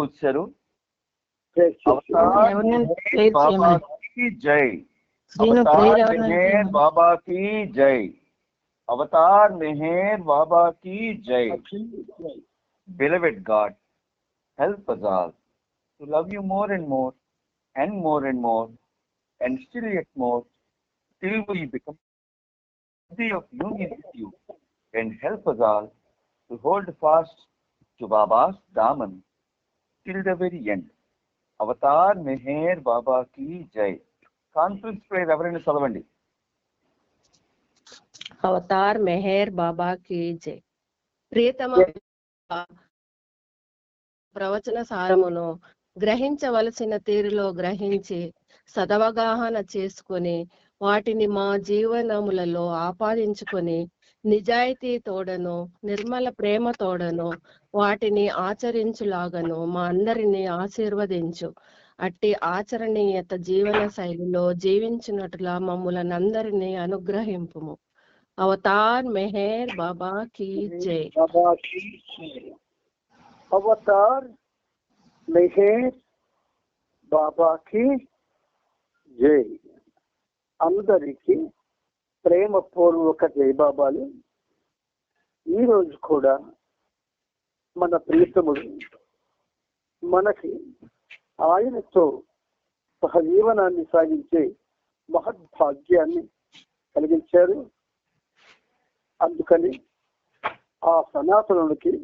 వచ్చారు. బాబా की जय, अवतार मेहर बाबा की जय, अवतार मेहर बाबा की जय. Beloved God, help us all to love you more and more and more and more and still yet more till we become worthy of union with you, and help us all to hold fast to Baba's daman till the very end. Avatar Meher Baba కి జై. Conference prayer ఎవరైనా చదవండి. Avatar Meher Baba కి జై. ప్రియతమ ప్రవచన సారమును గ్రహించవలసిన తీరులో గ్రహించి సదవగాహన చేసుకుని వాటిని మా జీవనములలో ఆపాదించుకొని నిజాయితీ తోడను నిర్మల ప్రేమ తోడను వాటిని ఆచరించులాగను మా అందరినీ ఆశీర్వదించు. అట్టి ఆచరణీయత జీవన శైలిలో జీవించినట్లుగా మమ్ములనందరినీ అనుగ్రహింపుము. అవతార్ మెహర్ బాబా కి జై. అవతార్ మెహర్ బాబాకి జై. అందరికీ ప్రేమపూర్వక జై బాబాలు. ఈరోజు కూడా మన ప్రియతముడు మనకి ఆయనతో సహజీవనాన్ని సాగించే మహద్భాగ్యాన్ని కలిగించారు. అందుకని ఆ సనాతనునికి,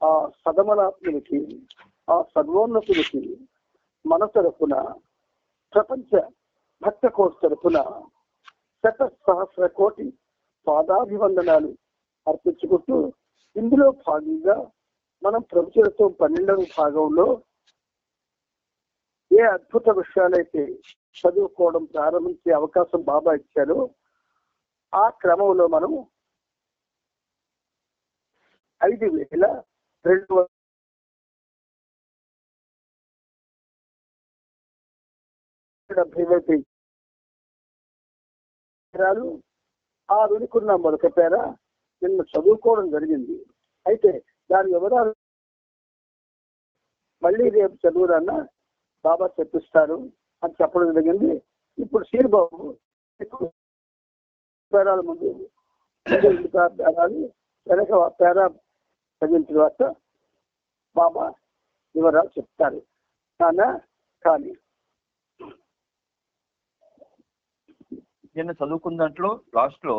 ఆ సదమనాత్మునికి, ఆ సర్వోన్నతునికి మన తరపున, ప్రపంచ భక్త కోటి తరపున శత సహస్ర కోటి పాదాభివందనాలు అర్పించుకుంటూ, ఇందులో భాగంగా మనం ప్రవచనతో 12వ భాగంలో ఏ అద్భుత విషయాలైతే చదువుకోవడం ప్రారంభించే అవకాశం బాబా ఇచ్చారో ఆ క్రమంలో మనం 5200 పేరాలు ఆ వెనుకున్న మొదటి పేర నిన్న చదువుకోవడం జరిగింది. అయితే దాని వివరాలు మళ్ళీ రేపు చదువురన్నా బాబా చెప్పిస్తారు అని చెప్పడం జరిగింది. ఇప్పుడు శ్రీబాబు పేరాల ముందు పేరాలు వెనక పేరా చదివిన తర్వాత బాబా వివరాలు చెప్తారు. కానీ నిన్న చదువుకున్న దాంట్లో లాస్ట్ లో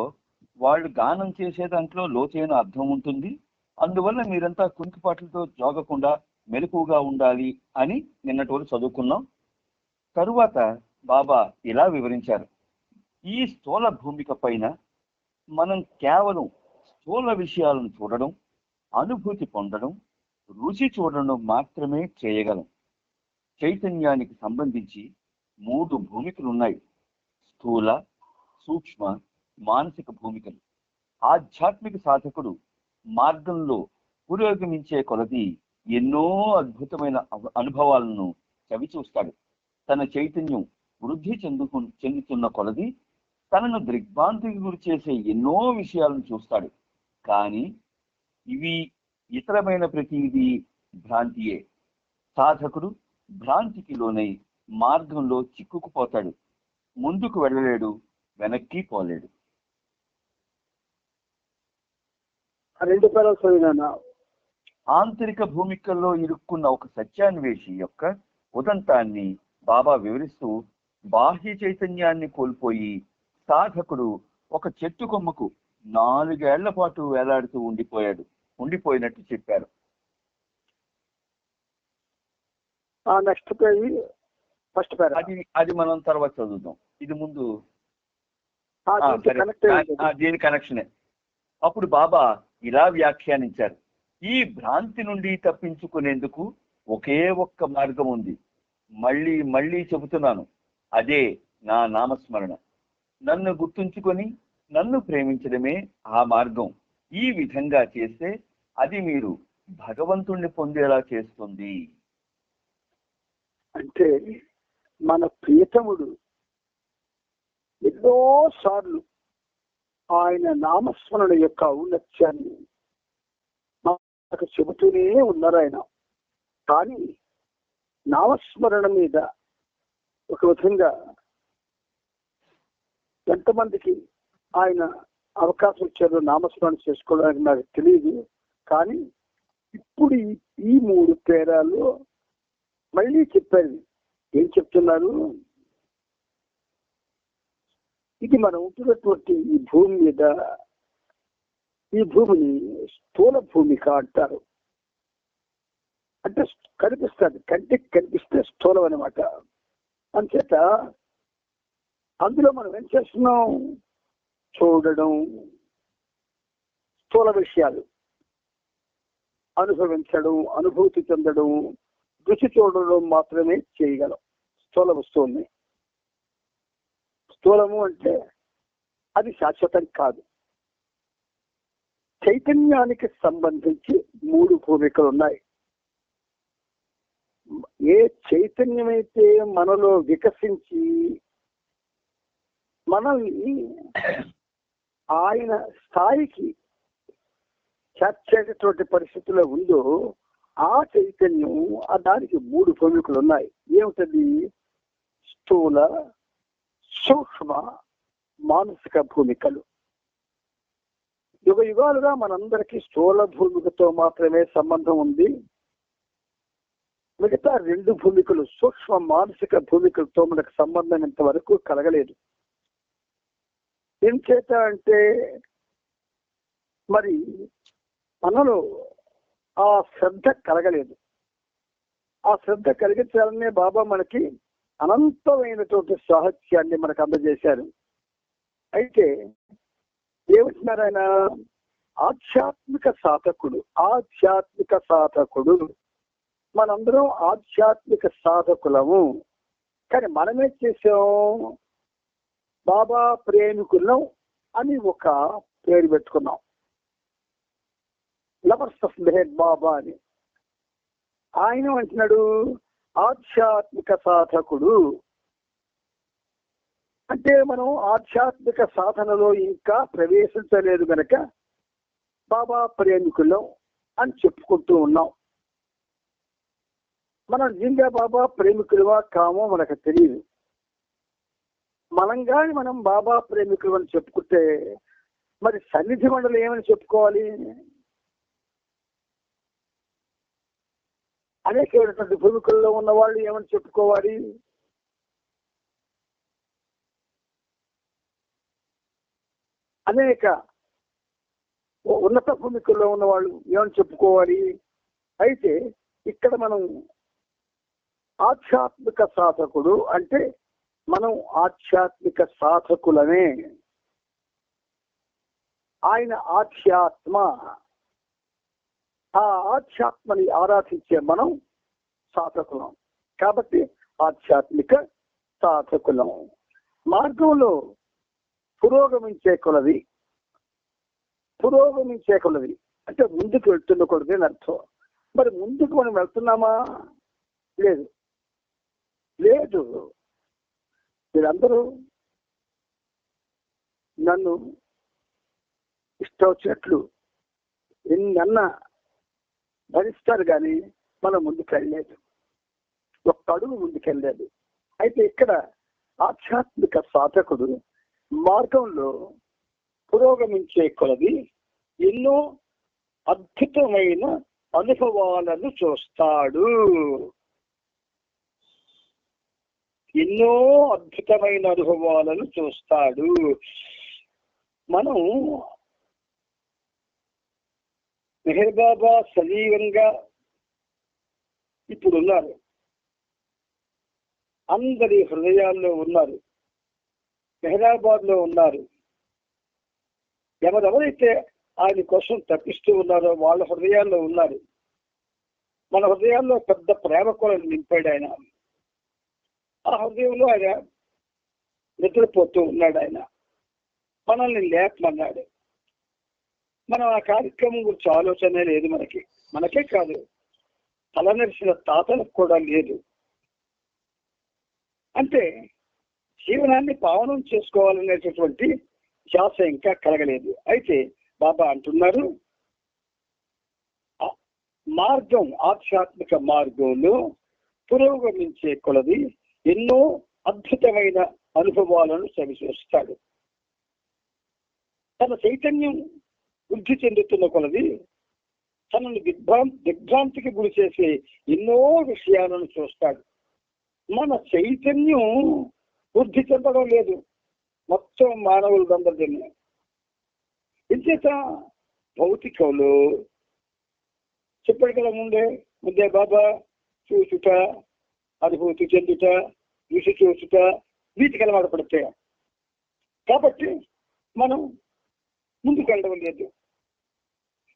వాళ్ళు గానం చేసే దాంట్లో లోతైన అర్థం ఉంటుంది. అందువల్ల మీరంతా కుంకిపాట్లతో జోగకుండా మెలకుగా ఉండాలి అని నిన్నటి వరకు చదువుకున్నాం. తరువాత బాబా ఇలా వివరించారు. ఈ స్థూల భూమిక పైన మనం కేవలం స్థూల విషయాలను చూడడం, అనుభూతి పొందడం, రుచి చూడడం మాత్రమే చేయగలం. చైతన్యానికి సంబంధించి 3 భూమికలు ఉన్నాయి: స్థూల, సూక్ష్మ, మానసిక భూమికలు. ఆధ్యాత్మిక సాధకుడు మార్గంలో పురోగమించే కొలది ఎన్నో అద్భుతమైన అనుభవాలను చవిచూస్తాడు. తన చైతన్యం వృద్ధి చెందుతున్న కొలది తనను దిగ్భ్రాంతికి గురి చేసే ఎన్నో విషయాలను చూస్తాడు. కానీ ఇవి ఇతరమైన ప్రతిదీ భ్రాంతియే. సాధకుడు భ్రాంతికి లోనై మార్గంలో చిక్కుకుపోతాడు. ముందుకు వెళ్ళలేడు, వెనక్కి పోలేడు. ఆంతరిక భూమికల్లో ఇరుక్కున్న ఒక సత్యాన్వేషి యొక్క ఉదంతాన్ని బాబా వివరిస్తూ, బాహ్య చైతన్యాన్ని కోల్పోయి సాధకుడు ఒక చెట్టు కొమ్మకు 4 ఏళ్ల పాటు వేలాడుతూ ఉండిపోయినట్టు చెప్పారు. అది మనం తర్వాత చదువుతాం. ఇది ముందు దీని కనెక్షనే. అప్పుడు బాబా ఇలా వ్యాఖ్యానించారు. ఈ భ్రాంతి నుండి తప్పించుకునేందుకు ఒకే ఒక్క మార్గం ఉంది. మళ్ళీ మళ్ళీ చెబుతున్నాను, అదే నా నామస్మరణ. నన్ను గుర్తుంచుకొని నన్ను ప్రేమించడమే ఆ మార్గం. ఈ విధంగా చేస్తే అది మీరు భగవంతుణ్ణి పొందేలా చేస్తుంది. అంటే మన ప్రియతముడు ఎన్నోసార్లు ఆయన నామస్మరణ యొక్క ఔన్నత్యాన్ని మనకు చెబుతూనే ఉన్నారు. ఆయన కానీ నామస్మరణ మీద ఒక విధంగా ఎంతమందికి ఆయన అవకాశం ఇచ్చారో నామస్మరణ చేసుకోవడానికి నాకు తెలియదు. కానీ ఇప్పుడు ఈ 3 పేరాల్లో మళ్ళీ చెప్పారు. ఏం చెప్తున్నారు? ఇది మనం ఉంటున్నటువంటి ఈ భూమి మీద, ఈ భూమిని స్థూల భూమిక అంటారు. అంటే కనిపిస్తుంది, కంటికి కనిపిస్తే స్థూలం అనమాట. అంచేత అందులో మనం ఏం చేస్తున్నాం? చూడడం, స్థూల విషయాలు అనుభవించడం, అనుభూతి చెందడం, రుచి చూడడం మాత్రమే చేయగలం స్థూల వస్తువుల్ని. స్థూలము అంటే అది శాశ్వతం కాదు. చైతన్యానికి సంబంధించి 3 భూమికలు ఉన్నాయి. ఏ చైతన్యమైతే మనలో వికసించి మనల్ని ఆయన స్థాయికి చేర్చేటటువంటి పరిస్థితిలో ఉందో ఆ చైతన్యం, దానికి 3 భూమికలు ఉన్నాయి. ఏమిటది? స్థూల, సూక్ష్మ, మానసిక భూమికలు. యుగ యుగాలుగా మనందరికీ స్థూల భూమికతో మాత్రమే సంబంధం ఉంది. మిగతా 2 భూమికలు, సూక్ష్మ మానసిక భూమికలతో మనకు సంబంధం ఇంతవరకు కలగలేదు. ఏం చేత అంటే మరి మనలో ఆ శ్రద్ధ కలగలేదు. ఆ శ్రద్ధ కలిగించాలనే బాబా మనకి అనంతమైనటువంటి సాహిత్యాన్ని మనకు అందజేశారు. అయితే ఏమంటున్నారు ఆయన? ఆధ్యాత్మిక సాధకుడు, ఆధ్యాత్మిక సాధకుడు. మనందరం ఆధ్యాత్మిక సాధకులము. కానీ మనమే చేసాం? బాబా ప్రేమికులం అని ఒక పేరు పెట్టుకున్నాం, లవర్స్ ఆఫ్ మెహర్ బాబా అని. ఆయన అంటున్నాడు ఆధ్యాత్మిక సాధకుడు. అంటే మనం ఆధ్యాత్మిక సాధనలో ఇంకా ప్రవేశించలేదు గనక బాబా ప్రేమికులం అని చెప్పుకుంటూ ఉన్నాం. మనం నిజంగా బాబా ప్రేమికులువా కామో మనకు తెలియదు. మనం బాబా ప్రేమికులు అని చెప్పుకుంటే మరి సన్నిధి మండలి ఏమని చెప్పుకోవాలి? అనేకమైనటువంటి భూమికల్లో ఉన్న వాళ్ళు ఏమని చెప్పుకోవాలి? అనేక ఉన్నత భూమికల్లో ఉన్న వాళ్ళు ఏమని చెప్పుకోవాలి? అయితే ఇక్కడ మనం ఆధ్యాత్మిక సాధకుడు అంటే మనం ఆధ్యాత్మిక సాధకులమే. ఆయన ఆధ్యాత్మ, ఆ ఆధ్యాత్మని ఆరాధించే మనం సాధకులం. కాబట్టి ఆధ్యాత్మిక సాధకులం. మార్గంలో పురోగమించే కొలది అంటే ముందుకు వెళ్తున్నకూడదు అని అర్థం. మరి ముందుకు మనం వెళ్తున్నామా? లేదు. మీరందరూ నన్ను ఇష్టం వచ్చినట్లు ఎన్నన్నా భరిస్తారు కానీ మనం ముందుకెళ్ళలేదు, ఒక్క అడుగు ముందుకెళ్ళలేదు. అయితే ఇక్కడ ఆధ్యాత్మిక సాధకుడు మార్గంలో పురోగమించే కొలది ఎన్నో అద్భుతమైన అనుభవాలను చూస్తాడు. మనం మెహర్ బాబా సజీవంగా ఇప్పుడు ఉన్నారు, అందరి హృదయాల్లో ఉన్నారు, మెహరాబాద్ లో ఉన్నారు. ఎవరెవరైతే ఆయన కోసం తప్పిస్తూ ఉన్నారో వాళ్ళ హృదయాల్లో ఉన్నారు. మన హృదయాల్లో పెద్ద ప్రేమ కూడా నింపాడు ఆయన. ఆ హృదయంలో ఆయన నిద్రపోతూ ఉన్నాడు. ఆయన మనల్ని లేపమన్నాడు. మనం ఆ కార్యక్రమం గురించి ఆలోచనే లేదు మనకే కాదు, తలనరిసిన తాతలకు కూడా లేదు. అంటే జీవనాన్ని పావనం చేసుకోవాలనేటటువంటి ధ్యాస ఇంకా కలగలేదు. అయితే బాబా అంటున్నారు మార్గం, ఆధ్యాత్మిక మార్గంలో పురోగమించే కొలది ఎన్నో అద్భుతమైన అనుభవాలను చవిచూస్తాడు. తన చైతన్యం వృద్ధి చెందుతున్న కొలది తనను దిగ్భ్రాంతికి గురి చేసే ఎన్నో విషయాలను చూస్తాడు. మన చైతన్యం వృద్ధి చెందడం లేదు, మొత్తం మానవులందరినీ. ఇంచేత భౌతికంలో చెప్పాడు కదా ముందే బాబా, చూచుట, అనుభూతి చెందుట, రుచి చూచుట, వీటికి అలవాటు పడతాయి. కాబట్టి మనం ముందుకు వెళ్ళడం లేదు.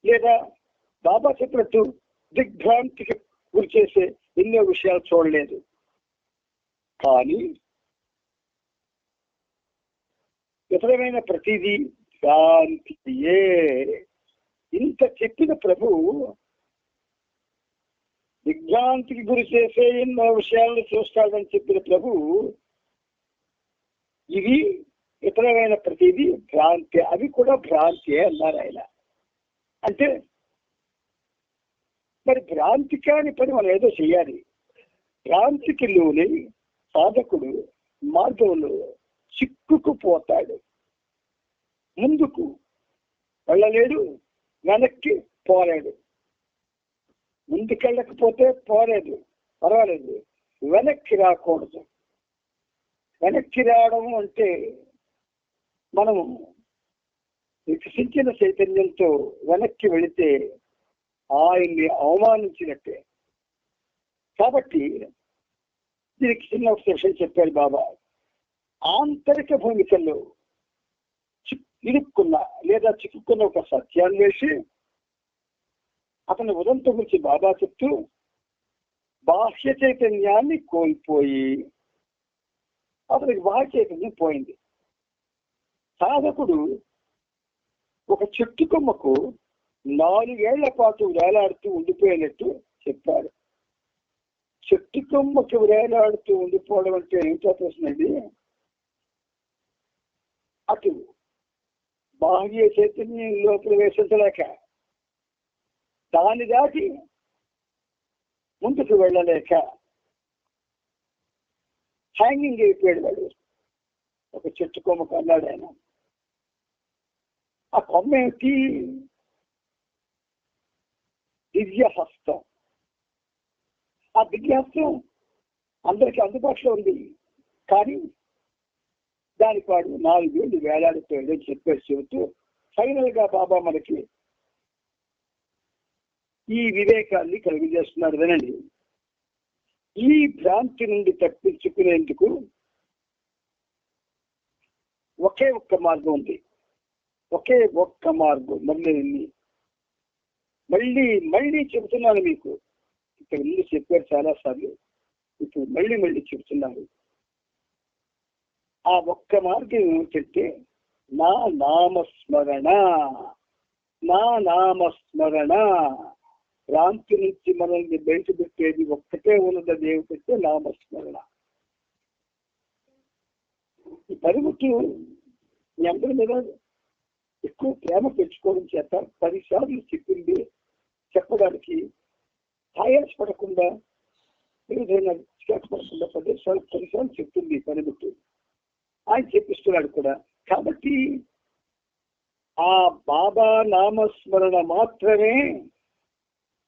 లేదా బాబా చెప్పినట్టు దిగ్భ్రాంతికి గురి చేసే ఎన్నో విషయాలు చూడలేదు. కానీ ఇతరమైన ప్రతిదీ భ్రాంతియే. ఇంత చెప్పిన ప్రభు దిగ్భ్రాంతికి గురి చేసే ఎన్నో విషయాలను చూస్తాడని చెప్పిన ప్రభు ఇవి ఇతరమైన ప్రతిదీ భ్రాంతి, అవి కూడా భ్రాంతియే అన్నారు ఆయన. అంటే మరి భ్రాంతి కాని పని మనం ఏదో చెయ్యాలి. భ్రాంతికి లోని సాధకుడు మార్గంలో చిక్కుకుపోతాడు. ముందుకు వెళ్ళలేడు, వెనక్కి పోలేడు. ముందుకెళ్ళకపోతే పోలేదు, పర్వాలేదు, వెనక్కి రాకూడదు. వెనక్కి రావడం అంటే మనము వికసించిన చైతన్యంతో వెనక్కి వెళితే ఆయన్ని అవమానించినట్టే. కాబట్టి దీనికి చిన్న ఒక సెషన్ చెప్పారు బాబా. ఆంతరిక భూమికల్లో ఇరుక్కున్న లేదా చిక్కుకున్న ఒక సత్యాన్ని వేసి అతని ఉదంతం గురించి బాబా చెప్తూ బాహ్య చైతన్యాన్ని కోల్పోయి అతనికి బాహ్య చైతన్యం పోయింది. సాధకుడు ఒక చెట్టు కొమ్మకు 4 ఏళ్ల పాటు వేలాడుతూ ఉండిపోయినట్టు చెప్పారు. చెట్టు కొమ్మకు వేలాడుతూ ఉండిపోవడం అంటే ఏమిటో ప్రశ్నండి. అటు బాహ్య చైతన్యంలో ప్రవేశించలేక, దాని దాటి ముందుకు వెళ్ళలేక హ్యాంగింగ్ అయిపోయాడు వాడు. ఒక చెట్టు కొమ్మకు అన్నాడు ఆయన. ఆ కొమ్మ ఏంటి? దివ్యహస్తం. ఆ దివ్యహస్తం అందరికీ అందుబాటులో ఉంది. కానీ దానికి వాడు 4 ఏళ్ళు వేలాడిపోయాడని చెప్పేసి చెబుతూ ఫైనల్ గా బాబా మనకి ఈ వివేకాన్ని కలిగజేస్తున్నారు. వినండి, ఈ భ్రాంతి నుండి తప్పించుకునేందుకు ఒకే ఒక్క మార్గం ఉంది. ఒకే ఒక్క మార్గం. మళ్ళీ చెబుతున్నాను మీకు. ఇక్కడ ముందు చెప్పారు చాలా సార్లు, ఇప్పుడు మళ్ళీ చెబుతున్నారు. ఆ ఒక్క మార్గం ఏమిటంటే నా నామస్మరణ. నా నామస్మరణ. భ్రాంతి నుంచి మనల్ని బయట పెట్టేది ఒక్కటే ఉన్నది. ఏమిటంటే నామస్మరణ. ఈ పరుగుట్టు మీ అందరి మీద ఎక్కువ ప్రేమ పెంచుకోవడం చేత 10 సార్లు చెప్పింది చెప్పడానికి ఆయాసపడకుండా, ఏదైనా పడకుండా 10 సార్లు చెప్తుంది పనిముట్టు. ఆయన చెప్పిస్తున్నాడు కూడా. కాబట్టి ఆ బాబా నామస్మరణ మాత్రమే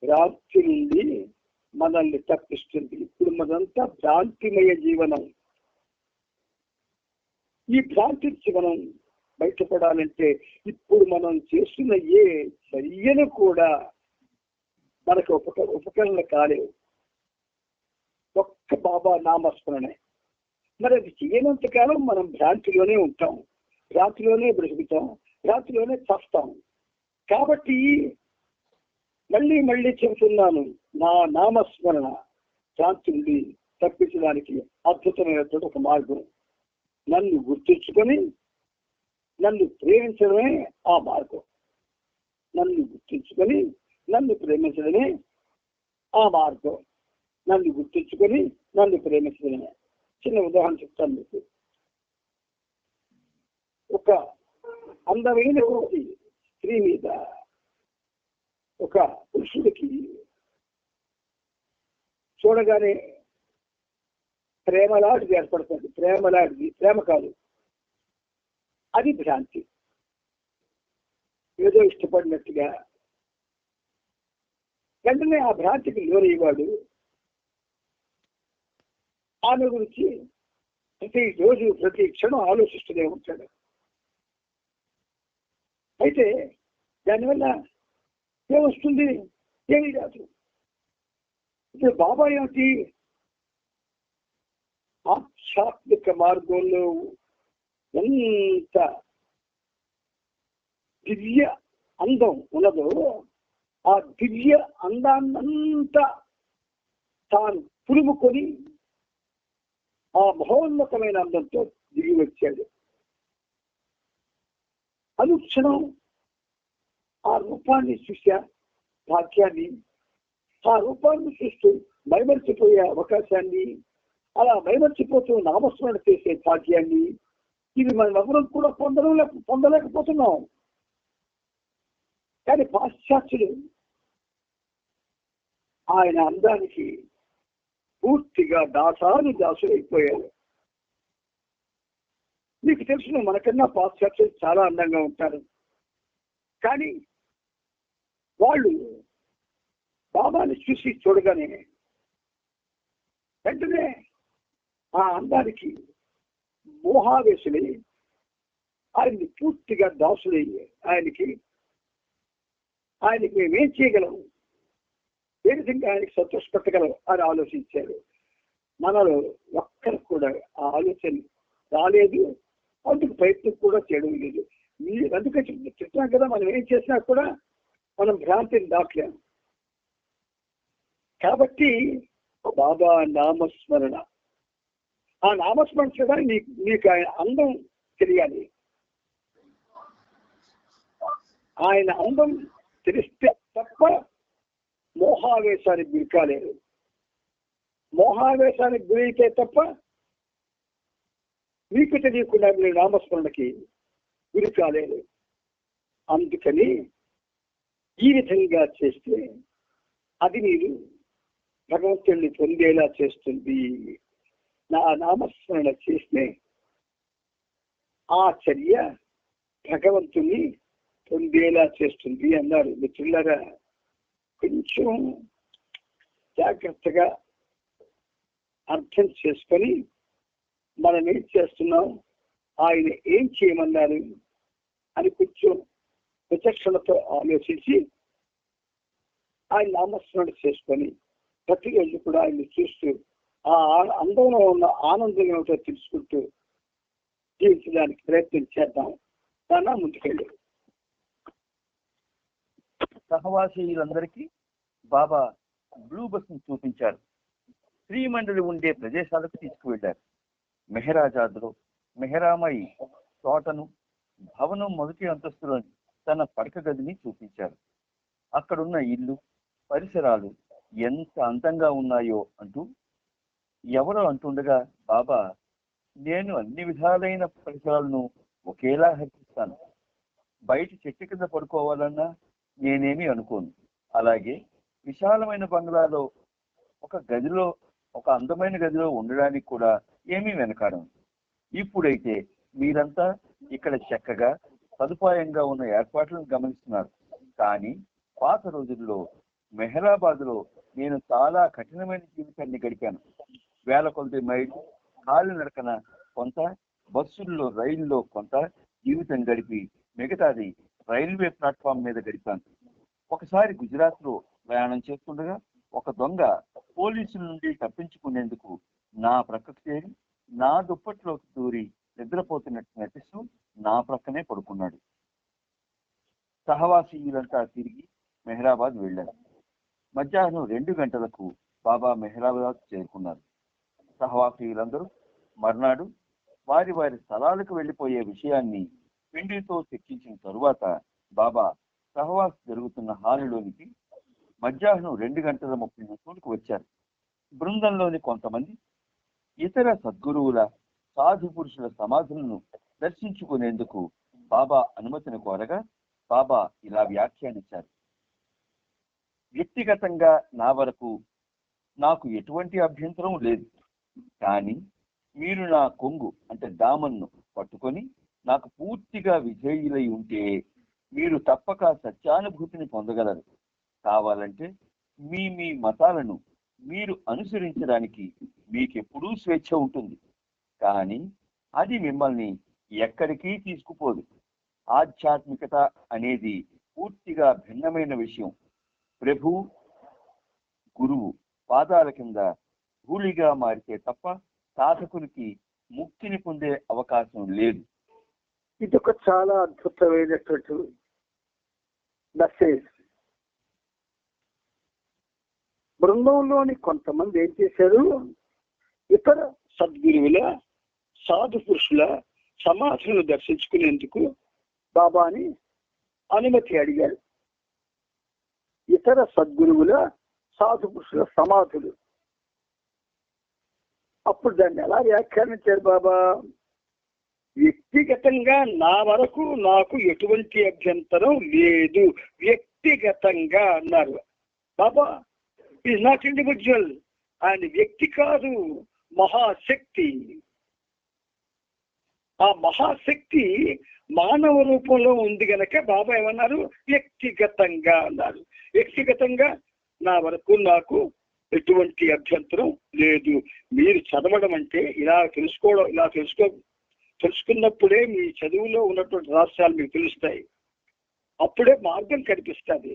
భ్రాంతి నుండి మనల్ని తప్పిస్తుంది. ఇప్పుడు మనంతా భ్రాంతిమయ జీవనం. ఈ భ్రాంతి నుంచి మనం బయటపడాలంటే ఇప్పుడు మనం చేస్తున్న ఏ చర్యను కూడా మనకు ఉపకరణ కాలేవు. ఒక్క బాబా నామస్మరణే. మరి అది చేయనంతకాలం మనం భ్రాంతిలోనే ఉంటాం, భ్రాంతిలోనే బ్రతుకుతాం, భ్రాంతిలోనే చస్తాం. కాబట్టి మళ్ళీ చెబుతున్నాను, నా నామస్మరణ భ్రాంతి నుండి తప్పించడానికి అద్భుతమైనటువంటి ఒక మార్గం. నన్ను గుర్తించుకొని నన్ను ప్రేమించడమే ఆ మార్గం. నన్ను గుర్తించుకొని నన్ను ప్రేమించడమే ఆ మార్గం. నన్ను గుర్తించుకొని నన్ను ప్రేమించడమే. చిన్న ఉదాహరణ చెప్తాను మీకు. ఒక అందమైన స్త్రీ మీద ఒక పురుషుడికి చూడగానే ప్రేమలాంటిది ఏర్పడుతుంది. ప్రేమలాంటిది, ప్రేమ కాదు, అది భ్రాంతి. ఏదో ఇష్టపడినట్టుగా వెంటనే ఆ భ్రాంతికి లోనయ్యేవాడు ఆమె గురించి ప్రతి రోజు ప్రతి క్షణం ఆలోచిస్తూనే ఉంటాడు. అయితే దానివల్ల ఏమొస్తుంది? ఏమీ రాదు. ఇప్పుడు బాబా ఏమిటి? ఆధ్యాత్మిక మార్గంలో ఎంత దివ్య అందం ఉన్నదో ఆ దివ్య అందాన్నంతా తాను పులుముకొని ఆ మహోన్నతమైన అందంతో దిగి వచ్చాడు. అనుక్షణం ఆ రూపాన్ని చూసా భాగ్యాన్ని, ఆ రూపాన్ని చూస్తూ మైమర్చిపోయే అవకాశాన్ని, అలా మైమర్చిపోతూ నామస్మరణ చేసే భాగ్యాన్ని, ఇది మనం ఎవరం కూడా పొందలేకపోతున్నాం. కానీ పాశ్చాత్యులు ఆయన అందానికి పూర్తిగా దాసులైపోయారు. మీకు తెలుసును, మనకన్నా పాశ్చాత్యులు చాలా అందంగా ఉంటారు. కానీ వాళ్ళు బాబాని చూడగానే వెంటనే ఆ అందానికి మోహావేశులై ఆయన్ని పూర్తిగా దాసులయ్యే ఆయనకి మేమేం చేయగలం, ఏ విధంగా ఆయనకి సంతోషపెట్టగలం అని ఆలోచించారు. మనలో ఒక్కరు కూడా ఆ ఆలోచన రాలేదు, అందుకు ప్రయత్నం కూడా చేయడం లేదు. అందుకే చెప్తున్నాం కదా, మనం ఏం చేసినా కూడా మనం భ్రాంతిని దాటలేము. కాబట్టి బాబా నామస్మరణ, ఆ నామస్మరణ చేయడానికి నీకు ఆయన అందం తెలియాలి. ఆయన అందం తెలిస్తే తప్ప మోహావేశానికి గురి కాలేదు. మోహావేశానికి గురైతే తప్ప మీకు తెలియకుండా మీరు నామస్మరణకి గురి కాలేదు. అందుకని ఈ విధంగా చేస్తే అది మీరు భగవంతుడిని పొందేలా చేస్తుంది. నా నామస్మరణ చేస్తే ఆ చర్య భగవంతుని పొందేలా చేస్తుంది అన్నారు. మిత్రులారా, కొంచెం జాగ్రత్తగా అర్థం చేసుకొని మనం ఏం చేస్తున్నాం, ఆయన ఏం చేయమన్నారు అని కొంచెం విచక్షణతో ఆలోచించి ఆయన నామస్మరణ చేసుకొని ప్రతిరోజు కూడా ఆయన్ని చూస్తూ ఆ అందంలో ఉన్న ఆనందం ఏమిటో తెలుసుకుంటూ జీవించడానికి ప్రయత్నం చేద్దాం. దాన్ని ముందుకెళ్ళి సహవాసీయులందరికీ బాబా బ్లూ బస్ ను చూపించారు. శ్రీమండలి ఉండే ప్రదేశాలకు తీసుకువెళ్లారు. మెహరాజాద్లో మెహరామయి తోటను, భవనం మొదటి అంతస్తులోని తన పడక గదిని చూపించారు. అక్కడున్న ఇల్లు, పరిసరాలు ఎంత అందంగా ఉన్నాయో అంటూ ఎవరో అంటుండగా బాబా, నేను అన్ని విధాలైన పరిసరాలను ఒకేలా హర్షిస్తాను. బయట చెట్టు కింద పడుకోవాలన్నా నేనేమి అనుకోను. అలాగే విశాలమైన బంగ్లాలో ఒక అందమైన గదిలో ఉండడానికి కూడా ఏమీ వెనకాడను. ఇప్పుడైతే మీరంతా ఇక్కడ చక్కగా సదుపాయంగా ఉన్న ఏర్పాట్లను గమనిస్తున్నారు. కానీ పాత రోజుల్లో మెహరాబాద్లో నేను చాలా కఠినమైన జీవితాన్ని గడిపాను. వేల కొద్ది మైళ్ళు కాలినడకన కొంత, బస్సుల్లో రైల్లో కొంత జీవితం గడిపి మిగతాది రైల్వే ప్లాట్ఫామ్ మీద గడిపాను. ఒకసారి గుజరాత్లో ప్రయాణం చేస్తుండగా ఒక దొంగ పోలీసుల నుండి తప్పించుకునేందుకు నా ప్రక్కకు చేరి నా దుప్పట్లోకి దూరి నిద్రపోతున్నట్టు నటిస్తూ నా ప్రక్కనే పడుకున్నాడు. సహవాసీయులంతా తిరిగి మెహరాబాద్ వెళ్ళారు. మధ్యాహ్నం 2 గంటలకు బాబా మెహరాబాద్ చేరుకున్నారు. సహవాసీయులందరూ మర్నాడు వారి వారి స్థలాలకు వెళ్లిపోయే విషయాన్ని పిండితో చర్చించిన తరువాత బాబా సహవాస్ జరుగుతున్న హాలులోనికి మధ్యాహ్నం 2:30 వచ్చారు. బృందంలోని కొంతమంది ఇతర సద్గురువుల, సాధు పురుషుల సమాధులను దర్శించుకునేందుకు బాబా అనుమతిని కోరగా బాబా ఇలా వ్యాఖ్యానించారు. వ్యక్తిగతంగా నా వరకు నాకు ఎటువంటి అభ్యంతరం లేదు. కానీ మీరు నా కొంగు అంటే దామన్ను పట్టుకొని నాకు పూర్తిగా విధేయులై ఉంటే మీరు తప్పక సత్యానుభూతిని పొందగలరు. కావాలంటే మీ మీ మతాలను మీరు అనుసరించడానికి మీకెప్పుడూ స్వేచ్ఛ ఉంటుంది. కానీ అది మిమ్మల్ని ఎక్కడికి తీసుకుపోదు. ఆధ్యాత్మికత అనేది పూర్తిగా భిన్నమైన విషయం. ప్రభు గురువు పాదాల కింద ధూళిగా మారితే తప్ప సాధకునికి ముక్తిని పొందే అవకాశం లేదు. ఇదొక చాలా అద్భుతమైనటువంటి మెసేజ్. బృందంలోని కొంతమంది ఏం చేశారు, ఇతర సద్గురువుల సాధు పురుషుల సమాధులను దర్శించుకునేందుకు బాబాని అనుమతి అడిగారు. ఇతర సద్గురువుల సాధు పురుషుల సమాధులు. అప్పుడు దాన్ని ఎలా వ్యాఖ్యానించారు బాబా? వ్యక్తిగతంగా నా వరకు నాకు ఎటువంటి అభ్యంతరం లేదు, వ్యక్తిగతంగా అన్నారు బాబా. Is not individual. ఆయన వ్యక్తి కాదు, మహాశక్తి. ఆ మహాశక్తి మానవ రూపంలో ఉంది గనక బాబా ఏమన్నారు? వ్యక్తిగతంగా అన్నారు. వ్యక్తిగతంగా నా వరకు నాకు ఎటువంటి అభ్యంతరం లేదు. మీరు చదవడం అంటే ఇలా తెలుసుకోవడం, ఇలా తెలుసుకున్నప్పుడే మీ చదువులో ఉన్నటువంటి రహస్యాలు మీకు తెలుస్తాయి. అప్పుడే మార్గం కనిపిస్తుంది.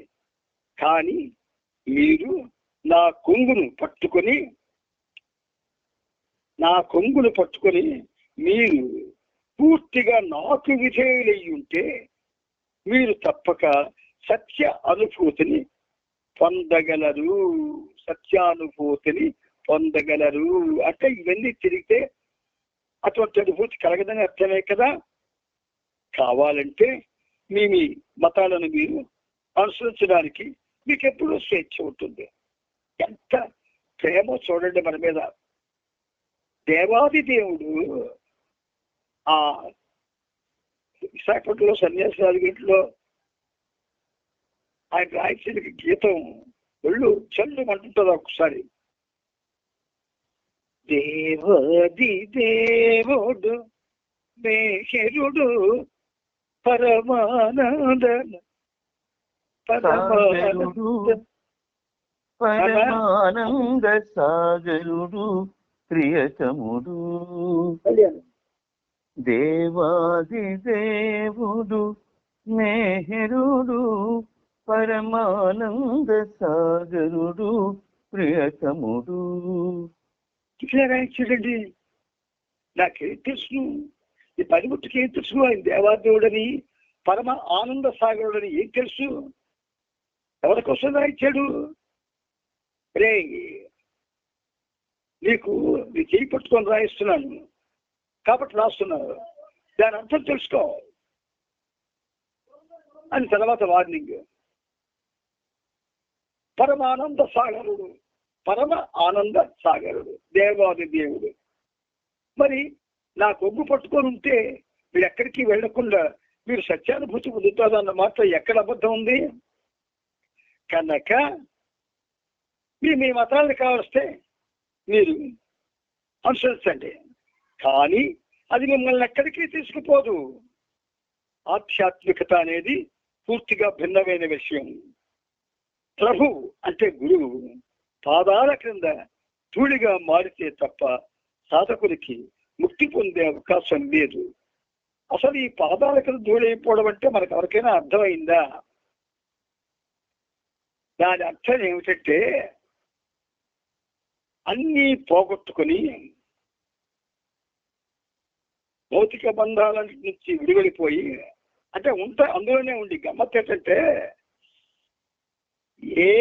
కానీ మీరు నా కొంగును పట్టుకొని మీరు పూర్తిగా నాకు విధేయులై ఉంటే మీరు తప్పక సత్య అనుభూతిని పొందగలరు. సత్యానుభూతిని పొందగలరు అంటే ఇవన్నీ తిరిగితే అటువంటి అనుభూతి కలగదని అర్థమే కదా. కావాలంటే మీ మతాలను మీరు అనుసరించడానికి మీకు ఎప్పుడూ స్వేచ్ఛ ఉంటుంది. ఎంత ప్రేమ చూడండి మన మీద. దేవాది దేవుడు ఆ విశాఖపట్నంలో సన్యాసాల ఇంట్లో ఆయన రాయించిన గీతం ఒళ్ళు చల్లు అంటుంటుంది ఒకసారి. దేవాది దేవుడు మేహరుడు పరమానంద పరమానంద సాగరుడు ప్రియతముడు. దేవాది దేవుడు మేహరుడు పరమానంద సాగరుడు ప్రియతముడు. చూడండి, నాకేం తెలుసు, ఈ పనిముట్టుకి ఏం తెలుసు? ఆయన దేవాదేవుడని పరమ ఆనంద సాగరుడని ఏం తెలుసు? ఎవరి కోసం రాయించాడు? రే, నీకు నీ చేయి పట్టుకొని రాయిస్తున్నాను కాబట్టి రాస్తున్నాను, దాని అర్థం తెలుసుకో అని తర్వాత వార్నింగ్. పరమానంద సాగరుడు, పరమ ఆనంద సాగరుడు దేవాది దేవుడు. మరి నా కొగ్గు పట్టుకొని ఉంటే మీరు ఎక్కడికి వెళ్లకుండా మీరు సత్యానుభూతి పొందుతారన్న మాట ఎక్కడ అబద్ధం ఉంది? కనుక మీ మతాలను కావలిస్తే మీరు అనుసరించండి, కానీ అది మిమ్మల్ని ఎక్కడికి తీసుకుపోదు. ఆధ్యాత్మికత అనేది పూర్తిగా భిన్నమైన విషయం. ప్రభు అంటే గురువు పాదాల క్రింద ధూళిగా మారితే తప్ప సాధకునికి ముక్తి పొందే అవకాశం లేదు. అసలు ఈ పాదాల క్రింద ధూళి అయిపోవడం అంటే మనకు ఎవరికైనా అర్థమైందా? దాని అర్థం ఏమిటంటే అన్నీ పోగొట్టుకొని భౌతిక బంధాల నుంచి విడివడిపోయి, అంటే అందులోనే ఉండి గమ్మత్ ఏంటంటే ఏ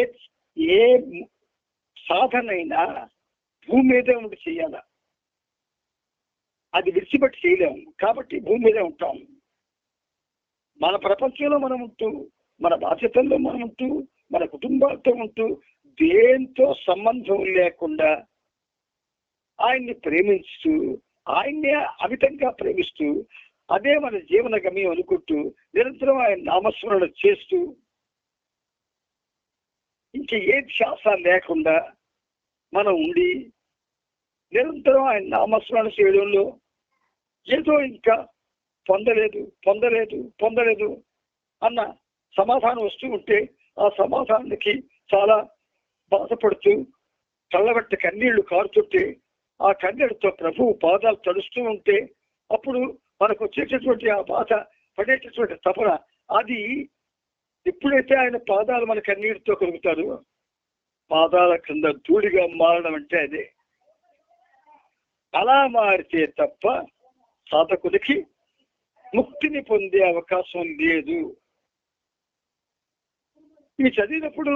సాధనైనా భూమి మీదే ఉండి చేయాల. అది విడిచిపెట్టి చేయలేము కాబట్టి భూమి మీదే ఉంటాం. మన ప్రపంచంలో మనం ఉంటూ, మన బాధ్యతల్లో మనం ఉంటూ, మన కుటుంబాలతో ఉంటూ, దేంతో సంబంధం లేకుండా ఆయన్ని ప్రేమిస్తూ, ఆయన్నే అమితంగా ప్రేమిస్తూ, అదే మన జీవన గమ్యం అనుకుంటూ నిరంతరం ఆయన నామస్మరణ చేస్తూ, ఇంక ఏ ధ్యాస లేకుండా మనం ఉండి నిరంతరం ఆయన నామస్మరణ చేయడంలో ఏదో ఇంకా పొందలేదు అన్న సమాధానం వస్తూ ఉంటే ఆ సమాధానానికి చాలా బాధపడుతూ కళ్ళబెట్ట కన్నీళ్లు కారుతుంటే ఆ కన్నీళ్లతో ప్రభువు పాదాలు తడుస్తూ ఉంటే అప్పుడు మనకు వచ్చేటటువంటి ఆ బాధ పడేటటువంటి తపన అది ఎప్పుడైతే ఆయన పాదాలు మన కన్నీటితో కలుగుతారు, పాదాల కింద ధూళిగా మారడం అంటే అదే. అలా మారితే తప్ప సాధకుడికి ముక్తిని పొందే అవకాశం లేదు. ఇవి చదివినప్పుడు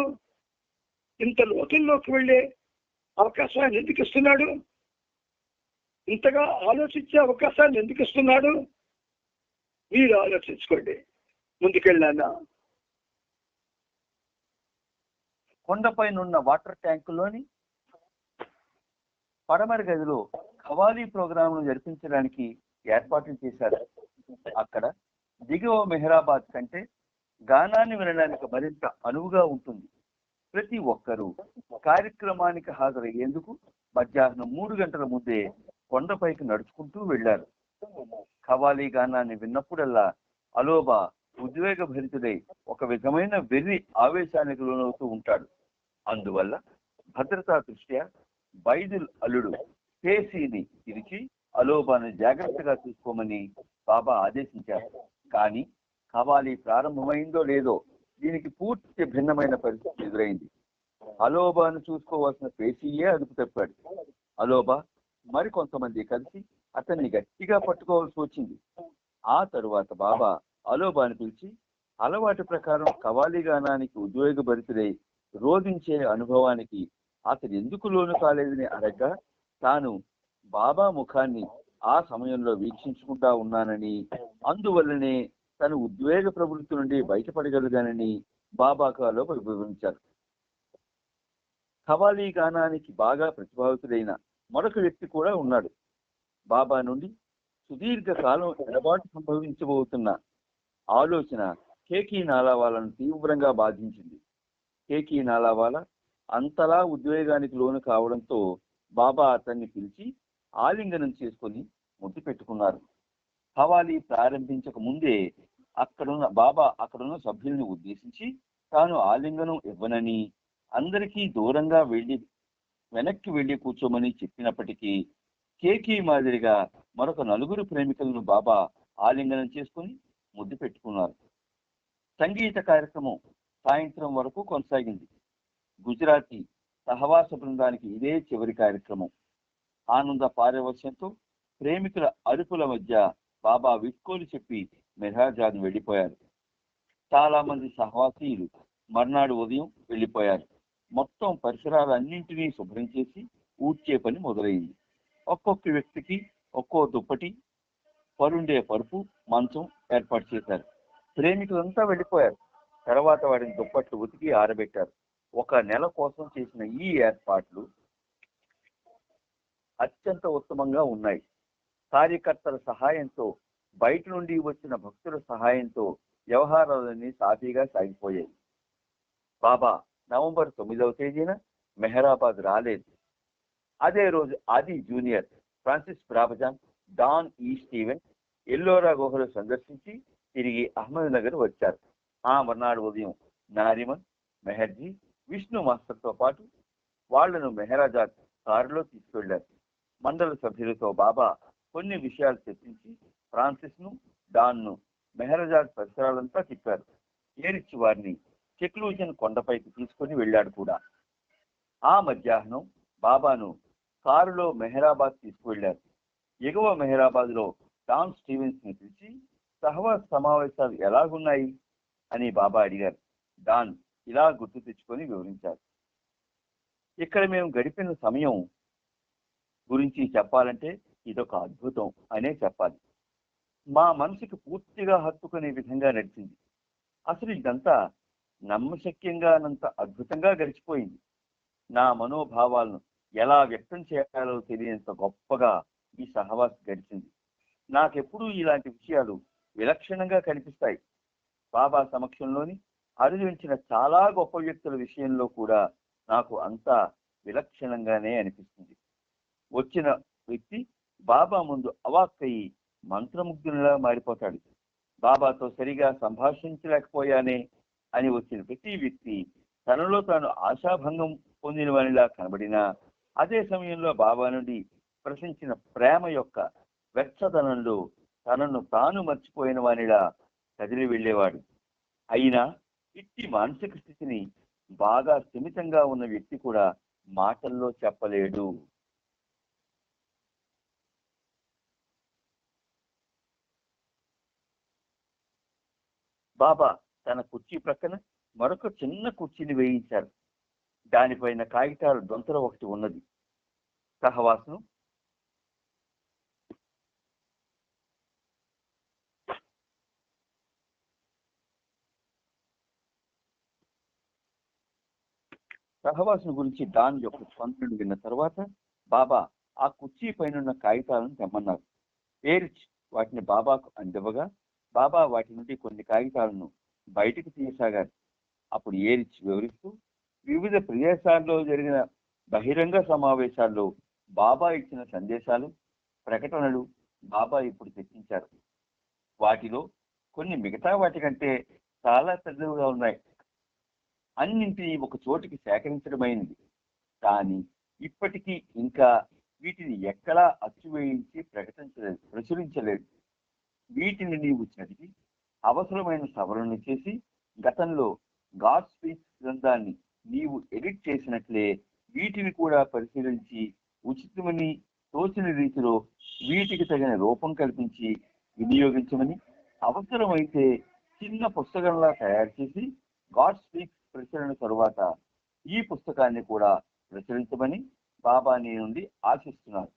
ఇంత లోతుల్లోకి వెళ్ళే అవకాశం ఆయన ఎందుకు ఇస్తున్నాడు? ఇంతగా ఆలోచించే అవకాశాన్ని ఎందుకు ఇస్తున్నాడు? మీరు ఆలోచించుకోండి. ముందుకెళ్ళానా? కొండపైనున్న వాటర్ ట్యాంకులోని పడమర గదిలో ఖవాలీ ప్రోగ్రాంను జరిపించడానికి ఏర్పాట్లు చేశారు. అక్కడ దిగువ మెహరాబాద్ కంటే గానాన్ని వినడానికి మరింత అనువుగా ఉంటుంది. ప్రతి ఒక్కరూ కార్యక్రమానికి హాజరయ్యేందుకు మధ్యాహ్నం 3 గంటల ముందే కొండపైకి నడుచుకుంటూ వెళ్లారు. ఖవాలీ గానాన్ని విన్నప్పుడల్లా అలోబా ఉద్వేగభరితుడై ఒక విధమైన వెర్రి ఆవేశానికి లోనవుతూ ఉంటాడు. అందువల్ల భద్రతా దృష్ట్యా బైదుల్ అల్లుడు పేసీని పిలిచి అలోబాను జాగ్రత్తగా చూసుకోమని బాబా ఆదేశించారు. కానీ ఖవాలీ ప్రారంభమైందో లేదో దీనికి పూర్తి భిన్నమైన పరిస్థితి ఎదురైంది. అలోబాను చూసుకోవాల్సిన పేసీయే అదుపు తప్పాడు. అలోబా మరికొంతమంది కలిసి అతన్ని గట్టిగా పట్టుకోవాల్సి వచ్చింది. ఆ తరువాత బాబా అలోబాను పిలిచి అలవాటు ప్రకారం ఖవాలీ గానానికి ఉద్వేగభరితుడై రోధించే అనుభవానికి అతను ఎందుకు లోను కాలేదని అడగ్గా తాను బాబా ముఖాన్ని ఆ సమయంలో వీక్షించుకుంటా ఉన్నానని, అందువల్లనే తను ఉద్వేగ ప్రవృత్తి నుండి బయటపడగలిగానని బాబాకు అలోబా వివరించారు. ఖవాలీ గానానికి బాగా ప్రతిభావితుడైన మరొక వ్యక్తి కూడా ఉన్నాడు. బాబా నుండి సుదీర్ఘకాలం ఎడబాటు సంభవించబోతున్న ఆలోచన కేకీ నాలావాలను తీవ్రంగా బాధించింది. కేకీ నాలావాలా అంతలా ఉద్వేగానికి లోను కావడంతో బాబా అతన్ని పిలిచి ఆలింగనం చేసుకొని ముద్దు పెట్టుకున్నారు. ఖవాలీ ప్రారంభించక ముందే అక్కడున్న సభ్యుల్ని ఉద్దేశించి తాను ఆలింగనం ఇవ్వనని, అందరికీ దూరంగా వెనక్కి వెళ్ళి కూర్చోమని చెప్పినప్పటికీ కేకీ మాదిరిగా మరొక 4 ప్రేమికులను బాబా ఆలింగనం చేసుకుని ముద్దు పెట్టుకున్నారు. సంగీత కార్యక్రమం సాయంత్రం వరకు కొనసాగింది. గుజరాతీ సహవాస బృందానికి ఇదే చివరి కార్యక్రమం. ఆనంద పారవశ్యంతో ప్రేమికుల అరుపుల మధ్య బాబా విస్కోలు చెప్పి మెహరాజాను వెళ్ళిపోయారు. చాలా మంది సహవాసీయులు మర్నాడు ఉదయం వెళ్ళిపోయారు. మొత్తం పరిసరాలన్నింటినీ శుభ్రం చేసి ఊడ్చే పని మొదలైంది. ఒక్కొక్క వ్యక్తికి ఒక్కో దుప్పటి, పరుండే పరుపు, మంచం ఏర్పాటు చేశారు. ప్రేమికులంతా వెళ్ళిపోయారు. తర్వాత వారిని దుప్పట్లు ఉతికి ఆరబెట్టారు. 1 నెల కోసం చేసిన ఈ ఏర్పాట్లు అత్యంత ఉత్తమంగా ఉన్నాయి. కార్యకర్తల సహాయంతో, బయట నుండి వచ్చిన భక్తుల సహాయంతో వ్యవహారాలన్నీ సాఫీగా సాగిపోయాయి. బాబా నవంబర్ 9వ తేదీన మెహరాబాద్ రాలేదు. అదే రోజు ఆది జూనియర్, ఫ్రాన్సిస్ బ్రాబజాన్, డాన్ ఈ స్టీవెన్ ఎల్లోరా గుహలు సందర్శించి తిరిగి అహ్మద్నగర్ వచ్చారు. ఆ మర్నాడు ఉదయం నారిమన్, మెహర్జీ, విష్ణు మాస్టర్తో పాటు వాళ్లను మెహరాజాద్ కారులో తీసుకెళ్లారు. మండల సభ్యులతో బాబా కొన్ని విషయాలు చర్చించి ఫ్రాన్సిస్ను, డాన్ను మెహరాజాద్ పరిసరాలంతా తిప్పారు. ఏరిచ్చి వారిని చెక్లూజన్ కొండపైకి తీసుకుని వెళ్ళాడు కూడా. ఆ మధ్యాహ్నం బాబాను కారులో మెహరాబాద్ తీసుకువెళ్లారు. ఎగువ మెహరాబాద్ లో డాన్ స్టీవెన్స్ ని పిలిచి సహవాస సమావేశాలు ఎలాగున్నాయి అని బాబా అడిగారు. డాన్ ఇలా గుర్తు తెచ్చుకొని వివరించారు. ఇక్కడ మేము గడిపిన సమయం గురించి చెప్పాలంటే ఇదొక అద్భుతం అనే చెప్పాలి. మా మనసుకు పూర్తిగా హత్తుకునే విధంగా నడిచింది. అసలు ఇదంతా నమ్మశక్యంగానంత అద్భుతంగా గడిచిపోయింది. నా మనోభావాలను ఎలా వ్యక్తం చేయాలో తెలియనంత గొప్పగా ఈ సహవాస గడిచింది. నాకెప్పుడూ ఇలాంటి విషయాలు విలక్షణంగా కనిపిస్తాయి. బాబా సమక్షంలోని అరుదించిన చాలా గొప్ప వ్యక్తుల విషయంలో కూడా నాకు అంతా విలక్షణంగానే అనిపిస్తుంది. వచ్చిన వ్యక్తి బాబా ముందు అవాక్కయి మంత్రముగ్ధునిలా మారిపోతాడు. బాబాతో సరిగా సంభాషించలేకపోయానే అని వచ్చిన ప్రతి వ్యక్తి తనలో తాను ఆశాభంగం పొందిన వానిలా కనబడినా, అదే సమయంలో బాబా నుండి ప్రశంసిన ప్రేమ యొక్క వెచ్చదనంలో తనను తాను మర్చిపోయిన వానిలా కదిలి వెళ్ళేవాడు. అయినా ఇట్టి మానసిక స్థితిని బాగా స్థిమితంగా ఉన్న వ్యక్తి కూడా మాటల్లో చెప్పలేడు. బాబా తన కుర్చీ ప్రక్కన మరొక చిన్న కుర్చీని వేయించారు. దానిపైన కాగితాలు దొంతర ఒకటి ఉన్నది. సహవాసను గురించి డాన్ యొక్క స్పందనను విన్న తర్వాత బాబా ఆ కుర్చీ పైన కాగితాలను తెమ్మన్నారు. ఏరిచ్ వాటిని బాబాకు అందివ్వగా బాబా వాటి నుండి కొన్ని కాగితాలను బయటికి తీయసాగారు. అప్పుడు ఏరిచ్ వివరిస్తూ, వివిధ ప్రదేశాల్లో జరిగిన బహిరంగ సమావేశాల్లో బాబా ఇచ్చిన సందేశాలు, ప్రకటనలు బాబా ఇప్పుడు తెచ్చించారు. వాటిలో కొన్ని మిగతా వాటి కంటే చాలా పెద్దవిగా ఉన్నాయి. అన్నింటినీ ఒక చోటికి సేకరించడమైనది. కానీ ఇప్పటికీ ఇంకా వీటిని ఎక్కడా అచ్చువేయించి ప్రచురించలేదు. వీటిని నీవు చదివి అవసరమైన సవరణ చేసి గతంలో గాడ్ స్పీచ్ గ్రంథాన్ని నీవు ఎడిట్ చేసినట్లే వీటిని కూడా పరిశీలించి ఉచితమని తోచిన రీతిలో వీటికి తగిన రూపం కల్పించి వినియోగించమని, అవసరమైతే చిన్న పుస్తకంలా తయారు చేసి గాడ్ స్పీచ్ ప్రచురణ తరువాత ఈ పుస్తకాన్ని కూడా ప్రచురించమని బాబా నీ నుండి ఆశిస్తున్నారు.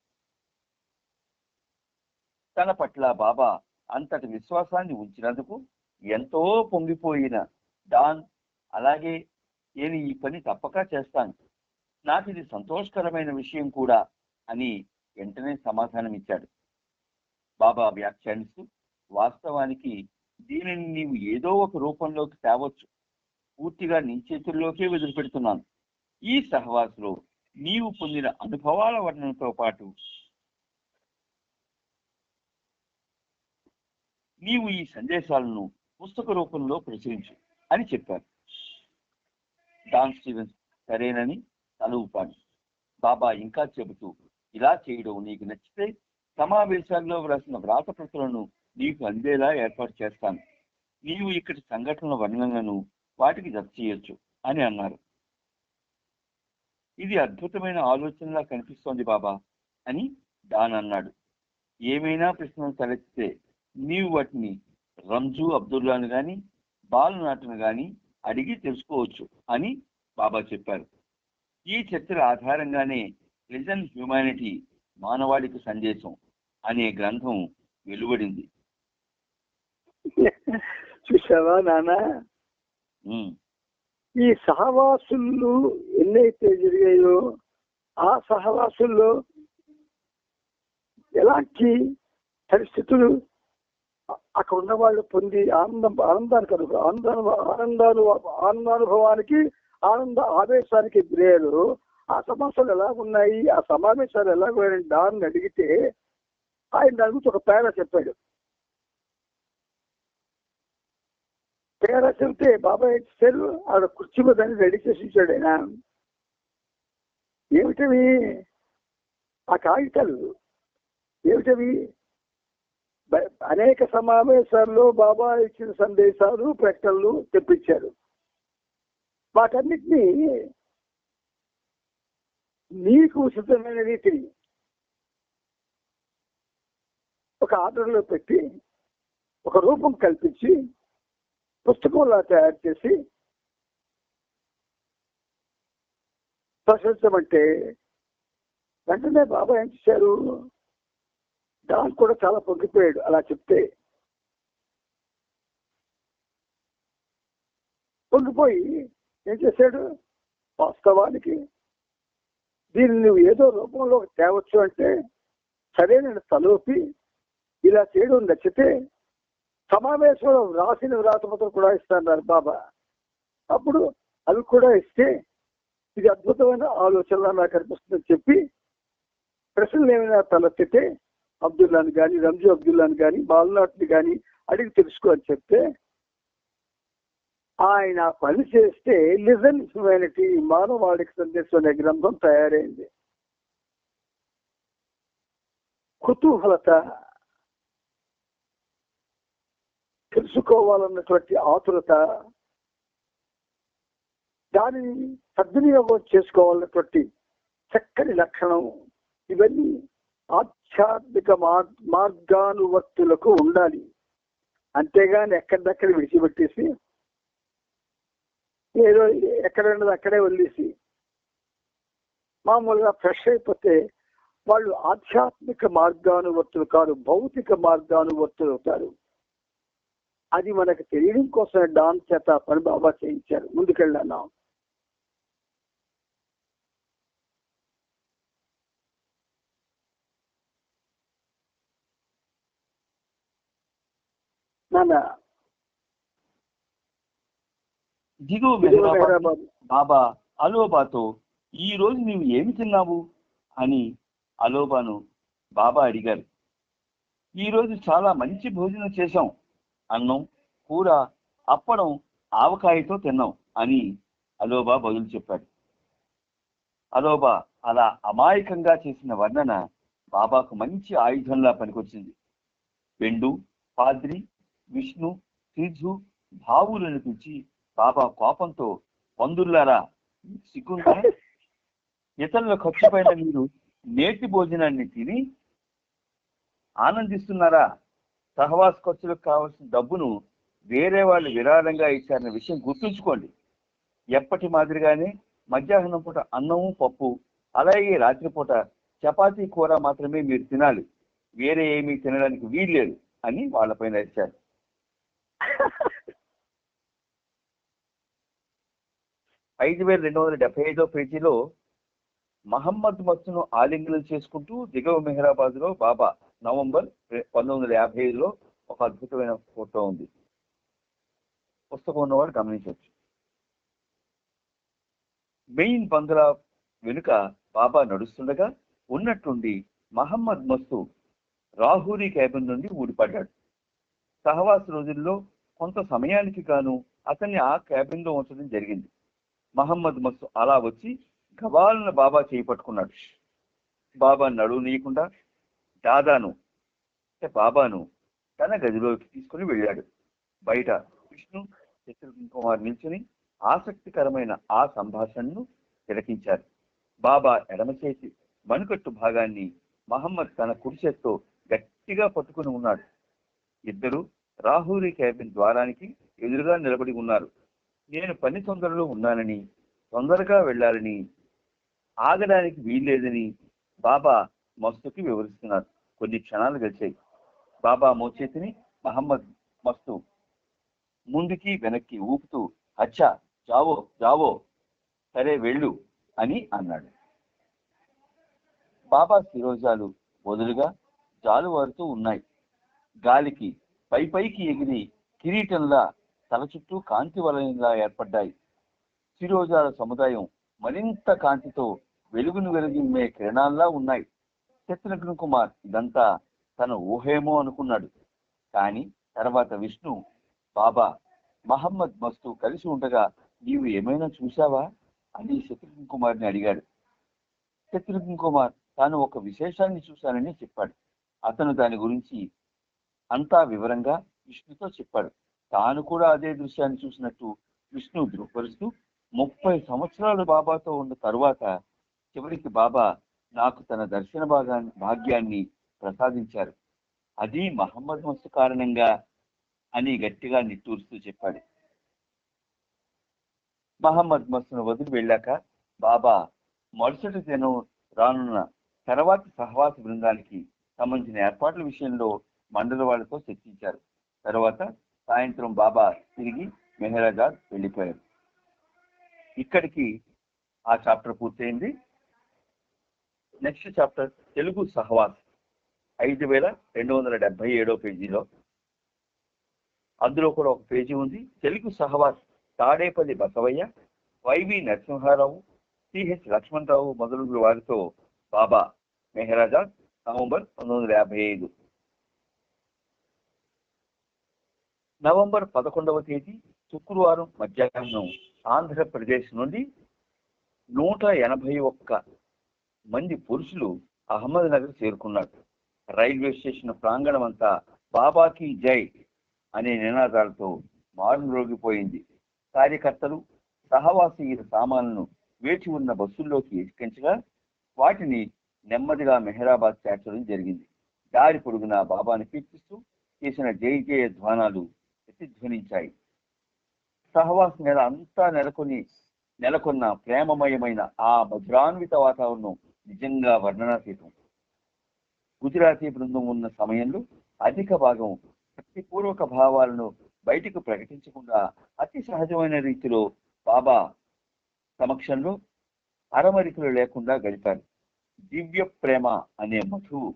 తన పట్ల బాబా అంతటి విశ్వాసాన్ని ఉంచినందుకు ఎంతో పొంగిపోయిన డాన్, అలాగే నేను ఈ పని తప్పక చేస్తాను, నాకు ఇది సంతోషకరమైన విషయం కూడా అని వెంటనే సమాధానం ఇచ్చాడు. బాబా వ్యాఖ్యానిస్తూ, వాస్తవానికి దీనిని నీవు ఏదో ఒక రూపంలోకి తేవచ్చు, పూర్తిగా నీ చేతుల్లోకే వదిలిపెడుతున్నాను. ఈ సహవాసులో నీవు పొందిన అనుభవాల వర్ణనతో పాటు నీవు ఈ సందేశాలను పుస్తక రూపంలో ప్రచురించు అని చెప్పారు. డాన్ స్టీవెన్స్ సరేనని తల ఊపాడు. బాబా ఇంకా చెబుతూ, ఇలా చేయడం నీకు నచ్చితే సమావేశాల్లో వ్రాసిన వ్రాత ప్రతులను నీకు అందేలా ఏర్పాటు చేస్తాను. నీవు ఇక్కడి సంఘటనల వర్ణనలను వాటికి జత చేయొచ్చు అని అన్నారు. ఇది అద్భుతమైన ఆలోచనలా కనిపిస్తోంది బాబా అని డాన్ అన్నాడు. ఏమైనా ప్రశ్నలు తలెత్తితే నీవు వాటిని రంజు అబ్దుల్లాను గాని బాలునాథ్ను గాని అడిగి తెలుసుకోవచ్చు అని బాబా చెప్పారు. ఈ చర్చల ఆధారంగానే ప్రెజెంట్ హ్యూమానిటీ, మానవాళికి సందేశం అనే గ్రంథం వెలువడింది. చూసావా నాన్న, ఈ సహవాసులు ఎన్నైతే జరిగాయో ఆ సహవాసుల్లో ఎలాంటి పరిస్థితులు అక్కడ ఉన్న వాళ్ళు పొంది ఆనందానుభవానికి, ఆనంద ఆవేశానికి గురయ్యారు. ఆ సమావేశాలు ఎలా ఉన్నాయి, ఆ సమావేశాలు ఎలా పోయారని డాన్ అడిగితే ఆయన అడుగుతూ ఒక పేర చెప్పాడు. పేర చెప్తే బాబాయ్ ఇచ్చారు, ఆడ కుర్చీ మీద దాన్ని రెడీ చేసి ఇచ్చాడు. ఆయన ఏమిటవి ఆ కాగితాలు, ఏమిటవి? అనేక సమావేశాల్లో బాబా ఇచ్చిన సందేశాలు, ప్రకటనలు తెప్పించారు. వాటన్నిటినీ నీకు ఉచితమైన రీతిని ఒక ఆర్డర్లో పెట్టి, ఒక రూపం కల్పించి, పుస్తకంలా తయారు చేసి ప్రశ్నించమంటే వెంటనే బాబా ఏం చేశారు? డాన్ కూడా చాలా పొంగిపోయాడు అలా చెప్తే. పొంగిపోయి ఏం చేశాడు? వాస్తవానికి దీన్ని నువ్వు ఏదో రూపంలో తేవచ్చు అంటే సరే నేను తలూపి ఇలా చేయడం నచ్చితే సమావేశంలో రాసిన వ్రాతపత్రం కూడా ఇస్తాన్నారు బాబా. అప్పుడు అవి కూడా ఇస్తే ఇది అద్భుతమైన ఆలోచన నాకు అనిపిస్తుందని చెప్పి ప్రశ్నలు ఏమైనా తలెత్తితే అబ్దుల్లాని కానీ రంజు అబ్దుల్లాని కానీ బాలనాథ్ని కానీ అడిగి తెలుసుకో అని చెప్తే ఆయన పని చేస్తే లిజన్ హ్యుమానిటీ మానవాళికి సందేశం అనే గ్రంథం తయారైంది. కుతూహలత, తెలుసుకోవాలన్నటువంటి ఆతురత, దానిని సద్వినియోగం చేసుకోవాలన్నటువంటి చక్కని లక్షణం, ఇవన్నీ ఆధ్యాత్మిక మార్గానువర్తులకు ఉండాలి. అంతేగాని ఎక్కడిదక్కడ విడిచిపెట్టేసి ఏదో ఎక్కడున్నది అక్కడే వదిలేసి మామూలుగా ఫ్రెష్ అయిపోతే వాళ్ళు ఆధ్యాత్మిక మార్గానువర్తులు కాదు, భౌతిక మార్గానువర్తులు అవుతారు. అది మనకు తెలియడం కోసం డాన్ చేత పని బాబా చేయించారు. ముందుకెళ్ళాను. నాన్న దిగువ బాబా అలోబాతో ఈ రోజు నీవు ఏమి తిన్నావు అని అలోబాను బాబా అడిగారు. ఈ రోజు చాలా మంచి భోజనం చేశాం, అన్నం, కూర, అప్పడం, ఆవకాయతో తిన్నాం అని అలోబా బదులు చెప్పాడు. అలోబా అలా అమాయకంగా చేసిన వర్ణన బాబాకు మంచి ఆయుధంలా పనికొచ్చింది. పెండు, పాద్రి, విష్ణు, సిద్ధు, భావులను పిలిచి బాబా కోపంతో, పందుల్లారా సిగ్గుందా? ఇతరుల ఖర్చు పైన మీరు నేటి భోజనాన్ని తిని ఆనందిస్తున్నారా? సహవాస ఖర్చులకు కావాల్సిన డబ్బును వేరే వాళ్ళు విరాళంగా ఇచ్చారన్న విషయం గుర్తుంచుకోండి. ఎప్పటి మాదిరిగానే మధ్యాహ్నం పూట అన్నము, పప్పు, అలాగే రాత్రిపూట చపాతీ, కూర మాత్రమే మీరు తినాలి, వేరే ఏమీ తినడానికి వీల్లేదు అని వాళ్ళపైన ఇచ్చారు. 5275 పేజీలో మహమ్మద్ మస్తును ఆలింగనం చేసుకుంటూ దిగువ మెహరాబాద్ లో బాబా నవంబర్ 1955లో ఒక అద్భుతమైన ఫోటో ఉంది. పుస్తకం ఉన్నవాడు గమనించవచ్చు. మెయిన్ బంగ్లా వెనుక బాబా నడుస్తుండగా ఉన్నట్టుండి మహమ్మద్ మస్తు రాహూరి క్యాబిన్ నుండి ఊడిపడ్డాడు. సహవాస రోజుల్లో కొంత సమయానికి గాను అతన్ని ఆ క్యాబిన్ లో ఉంచడం జరిగింది. మహమ్మద్ మస్తు అలా వచ్చి గబాలను బాబా చేయి పట్టుకున్నాడు. బాబా నడువు నీయకుండా బాబాను తన గదిలోకి తీసుకుని వెళ్ళాడు. బయట విష్ణు, శత్రుఘ్న నిల్చుని ఆసక్తికరమైన ఆ సంభాషణను తిలకించారు. బాబా ఎడమ చేతి మణికట్టు భాగాన్ని మహమ్మద్ తన కుడి చేత్తో గట్టిగా పట్టుకుని ఉన్నాడు. ఇద్దరు రాహూరి క్యాబిన్ ద్వారానికి ఎదురుగా నిలబడి ఉన్నారు. నేను పని తొందరలో ఉన్నానని, తొందరగా వెళ్ళాలని, ఆగడానికి వీల్లేదని బాబా మస్తుకి వివరిస్తున్నారు. కొన్ని క్షణాలు గడిచాయి. బాబా మోచేతిని మహమ్మద్ మస్తు ముందుకి వెనక్కి ఊపుతూ, అచ్చా జావో జావో, సరే వెళ్ళు అని అన్నాడు. బాబా శిరోజాలు వదులుగా జాలువారుతూ ఉన్నాయి. గాలికి పైకి ఎగిరి కిరీటంలా తల చుట్టూ కాంతి వలయంలా ఏర్పడ్డాయి. శిరోజాల సముదాయం మరింత కాంతితో వెలుగును వెలిగిమ్మే కిరణాల్లా ఉన్నాయి. శత్రుఘ్న కుమార్ ఇదంతా తన ఊహేమో అనుకున్నాడు. కానీ తర్వాత విష్ణు, బాబా, మహమ్మద్ మస్తు కలిసి ఉండగా నీవు ఏమైనా చూశావా అని శత్రుఘ్న కుమార్ని అడిగాడు. శత్రుఘ్న కుమార్ తాను ఒక విశేషాన్ని చూశానని చెప్పాడు. అతను దాని గురించి అంతా వివరంగా విష్ణుతో చెప్పాడు. తాను కూడా అదే దృశ్యాన్ని చూసినట్టు విష్ణు ధృవపరుస్తూ 30 సంవత్సరాలు బాబాతో ఉన్న తరువాత చివరికి బాబా నాకు తన దర్శన భాగ్యాన్ని ప్రసాదించారు, అది మహమ్మద్ మస్తు కారణంగా అని గట్టిగా నిట్టూరుస్తూ చెప్పాడు. మహమ్మద్ మస్తును వదిలి వెళ్ళాక బాబా మరుసటి దినం రానున్న తర్వాతి సహవాస బృందానికి సంబంధించిన ఏర్పాట్ల విషయంలో మండలి వాళ్ళతో చర్చించారు. తర్వాత సాయంత్రం బాబా తిరిగి మెహరాబాద్ వెళ్ళిపోయారు. ఇక్కడికి ఆ చాప్టర్ పూర్తయింది. నెక్స్ట్ చాప్టర్ తెలుగు సహవాస్ 5277 పేజీలో. అందులో కూడా ఒక పేజీ ఉంది. తెలుగు సహవాస్ తాడేపల్లి బసవయ్య, వైవి నరసింహారావు, సిహెచ్ లక్ష్మణరావు మొదలగు వారితో బాబా మెహరాజాద్ నవంబర్ 1955. నవంబర్ 11వ తేదీ శుక్రవారం మధ్యాహ్నం ఆంధ్రప్రదేశ్ నుండి 181 మంది పురుషులు అహ్మద్నగర్ చేరుకున్నారు. రైల్వే స్టేషన్ ప్రాంగణం అంతా బాబాకి జై అనే నినాదాలతో మారుమ్రోగిపోయింది. కార్యకర్తలు సహవాసీయుల సామాన్లను వేచి ఉన్న బస్సుల్లోకి ఎక్కించగా వాటిని నెమ్మదిగా మెహరాబాద్ చేర్చడం జరిగింది. దారి పొడుగునా బాబాను కీర్తిస్తూ చేసిన జై జయ ధ్వానాలు ప్రతిధ్వనించాయి. సహవాస నెల అంతా నెలకొన్న ప్రేమమయమైన ఆ మధురాన్విత వాతావరణం నిజంగా వర్ణనాతీతం. గుజరాతీ బృందం ఉన్న సమయంలో అధిక భాగం భక్తిపూర్వక భావాలను బయటకు ప్రకటించకుండా అతి సహజమైన రీతిలో బాబా సమక్షంలో అరమరికలు లేకుండా గడిపారు. దివ్య ప్రేమ అనే మధువు,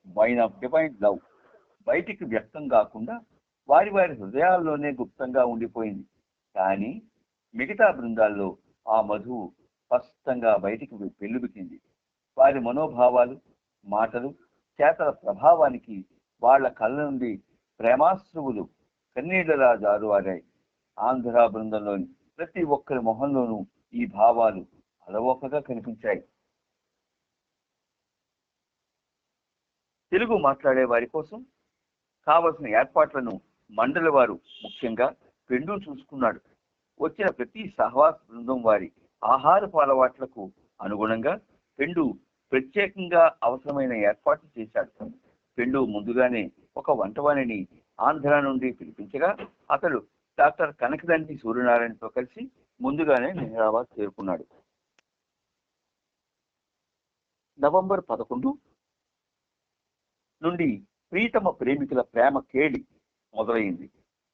వైన్ ఆఫ్ డివైన్ లవ్, బయటికి వ్యక్తం కాకుండా వారి వారి హృదయాల్లోనే గుప్తంగా ఉండిపోయింది. కానీ మిగతా బృందాల్లో ఆ మధువు స్పష్టంగా బయటికి పెళ్ళుబికింది. వారి మనోభావాలు, మాటలు, చేతల ప్రభావానికి వాళ్ల కళ్ళ నుండి ప్రేమాశ్రువులు కన్నీళ్లలా జారువారాయి. ఆంధ్ర బృందంలోని ప్రతి ఒక్కరి మొహంలోనూ ఈ భావాలు అలవోకగా కనిపించాయి. తెలుగు మాట్లాడే వారి కోసం కావలసిన ఏర్పాట్లను మండల వారు ముఖ్యంగా పెండు చూసుకున్నాడు. వచ్చిన ప్రతి సహవాస బృందం వారి ఆహారపు అలవాట్లకు అనుగుణంగా పెండు ప్రత్యేకంగా అవసరమైన ఏర్పాట్లు చేశాడు. పెండు ముందుగానే ఒక వంటవాణిని ఆంధ్ర నుండి పిలిపించగా అతడు డాక్టర్ కనకదండి సూర్యనారాయణతో కలిసి ముందుగానే మెహరాబాద్ చేరుకున్నాడు. నవంబర్ 11 నుండి ప్రీతమ ప్రేమికుల ప్రేమ కేళి మొదలైంది.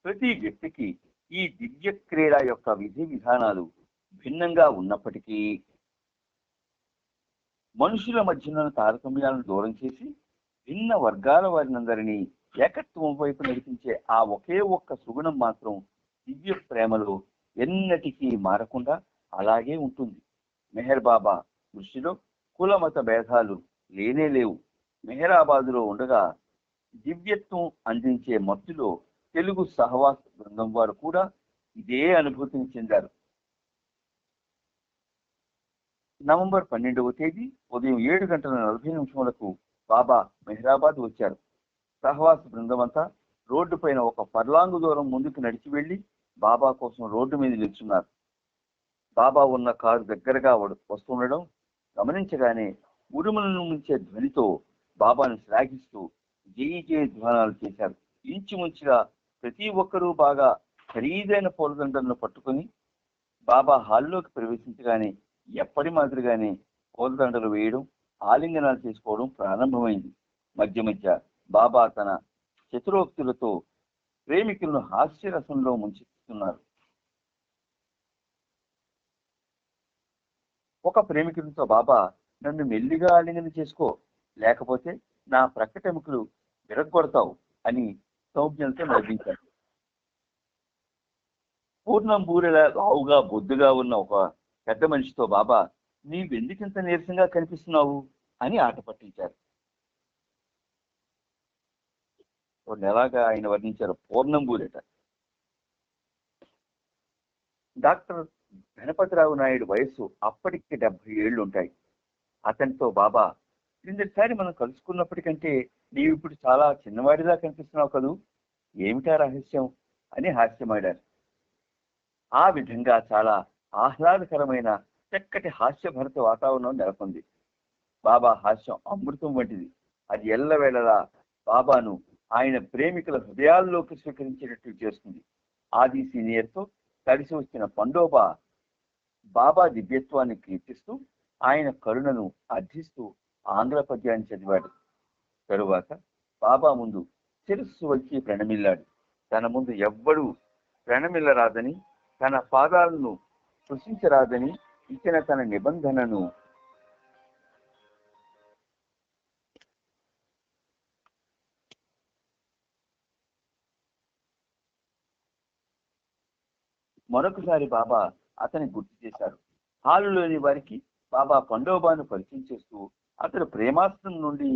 ప్రతి వ్యక్తికి ఈ దివ్య క్రీడ యొక్క విధి విధానాలు భిన్నంగా ఉన్నప్పటికీ మనుషుల మధ్యన తారతమ్యాలను దూరం చేసి భిన్న వర్గాల వారినందరినీ ఏకత్వం వైపు నడిపించే ఆ ఒకే ఒక్క సుగుణం మాత్రం దివ్య ప్రేమలో ఎన్నటికీ మారకుండా అలాగే ఉంటుంది. మెహర్ బాబా దృష్టిలో కులమత భేదాలు లేనే లేవు. మెహరాబాదులో ఉండగా దివ్యత్వం అందించే మత్తులో తెలుగు సహవాస బృందం వారు కూడా ఇదే అనుభూతిని చెందారు. నవంబర్ 12వ తేదీ ఉదయం 7:40 బాబా మెహరాబాద్ వచ్చారు. సహవాస బృందం అంతా రోడ్డు పైన ఒక పర్లాంగు దూరం ముందుకు నడిచి వెళ్లి బాబా కోసం రోడ్డు మీద నిల్చున్నారు. బాబా ఉన్న కారు దగ్గరగా వస్తుండడం గమనించగానే ఉరుములను ముంచే ధ్వనితో బాబాను శ్లాఘిస్తూ జై జయ ధ్వానాలు చేశారు. ఇంచుమించుగా ప్రతి ఒక్కరూ బాగా ఖరీదైన పూలదండలను పట్టుకొని బాబా హాల్లోకి ప్రవేశించగానే ఎప్పటి మాదిరిగానే పూలదండలు వేయడం, ఆలింగనాలు చేసుకోవడం ప్రారంభమైంది. మధ్య మధ్య బాబా తన చతురోక్తులతో ప్రేమికులను హాస్యరసంలో ముంచెత్తుతున్నారు. ఒక ప్రేమికుడితో బాబా, నన్ను మెల్లిగా ఆలింగనం చేసుకో, లేకపోతే నా ప్రక్కటెముకలు విరగ్గొడతావు అని సౌజ్ఞలతో నవ్వించారు. పూర్ణం బూరెల లావుగా బొద్దుగా ఉన్న ఒక పెద్ద మనిషితో బాబా, నీవెందుకింత నీరసంగా కనిపిస్తున్నావు అని ఆట పట్టించారు. ఎలాగా ఆయన వర్ణించారు, పూర్ణం బూరెట. డాక్టర్ గణపతిరావు నాయుడు వయస్సు అప్పటికి 70 ఏళ్ళు ఉంటాయి. అతనితో బాబా, క్రిందటిసారి మనం కలుసుకున్నప్పటికంటే నీవు ఇప్పుడు చాలా చిన్నవాడిలా కనిపిస్తున్నావు కదూ, ఏమిటా రహస్యం అని హాస్యమాడారు. ఆ విధంగా చాలా ఆహ్లాదకరమైన చక్కటి హాస్యభరిత వాతావరణం నెలకొంది. బాబా హాస్యం అమృతం వంటిది. అది ఎల్లవేళలా బాబాను ఆయన ప్రేమికుల హృదయాల్లోకి స్వీకరించేటట్టు చేస్తుంది. ఆది సీనియర్తో కలిసి వచ్చిన పండోబా బాబా దివ్యత్వాన్ని కీర్తిస్తూ ఆయన కరుణను అర్థిస్తూ ఆంగ్ల పద్యాన్ని చదివాడు. తరువాత బాబా ముందు శిరస్సు వచ్చి ప్రణమిల్లాడు. తన ముందు ఎవ్వడూ ప్రణమిల్లరాదని, తన పాదాలను స్పృశించరాదని ఇచ్చిన తన నిబంధనను మరొకసారి బాబా అతని గుర్తు చేశారు. హాలులోని వారికి బాబా ఖండోబాను పరిచయం చేస్తూ అతడు ప్రేమాస్త్రం నుండి